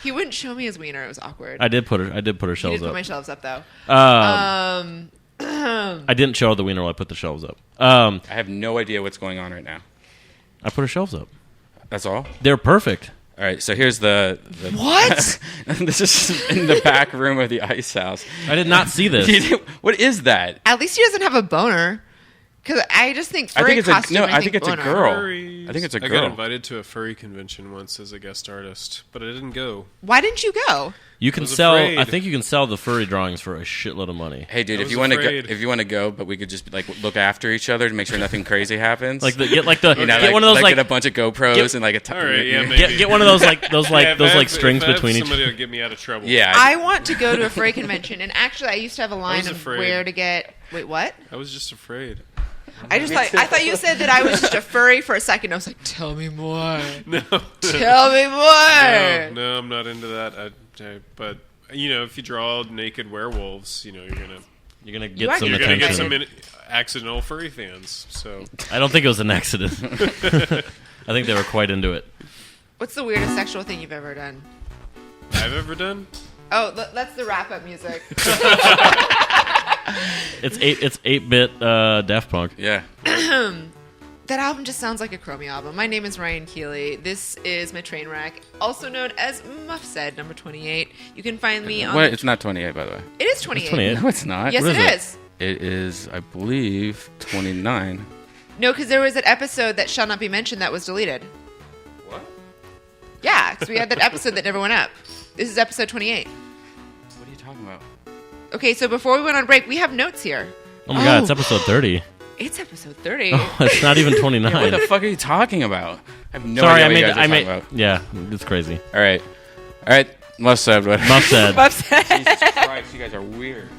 He wouldn't show me his wiener. It was awkward. I did put her He did shelves put up. my shelves up, though. I didn't show the wiener while I put the shelves up. I have no idea what's going on right now. I put her shelves up. That's all? They're perfect. All right, so here's the What? This is in the back room of the ice house. I did not see this. What is that? At least he doesn't have a boner. Because I just think I furry think it's costume. I think it's a owner. girl. Furries. I think it's a I got girl. invited to a furry convention once as a guest artist, but I didn't go. Why didn't you go? You can was sell. afraid. I think you can sell the furry drawings for a shitload of money. Hey, dude, I if was you want to go, afraid. if you want to go, but we could just like look after each other to make sure nothing crazy happens. Like the you know, get one of those get a bunch of GoPros and like a. All right, yeah, maybe. get one of those like Yeah, if strings I have between each. somebody to get me out of trouble. Yeah, I want to go to a furry convention, and actually, I used to have a line was of afraid. where to get. Wait, what? I was just afraid. I thought you said that I was just a furry for a second. I was like, tell me more. No, Tell me more. no, I'm not into that. But you know, if you draw naked werewolves, you know, you're gonna get some you're gonna get attention. some accidental furry fans. So I don't think it was an accident. I think they were quite into it. What's the weirdest sexual thing you've ever done? I've ever done. Oh, that's the wrap-up music. It's 8-bit Daft Punk. Yeah. That album just sounds like a Chromie album. My name is Ryan Keely. This is my train wreck, also known as Muff Said, number 28. You can find me on... What? It's not 28, by the way. It is 28. It's 28. No, it's not. Yes, What it is is. It is, I believe, 29. No, because there was an episode that shall not be mentioned that was deleted. What? Yeah, because we had that episode that never went up. This is episode 28. What are you talking about? Okay, so before we went on break, we have notes here. Oh my god, it's episode 30. It's episode 30. Oh, it's not even 29. Yeah, what the fuck are you talking about? I have no Sorry, idea I what made. you guys are I talking made. about. Yeah, it's crazy. All right. Muff said. Muff said. Muff Said. Jesus Christ, you guys are weird.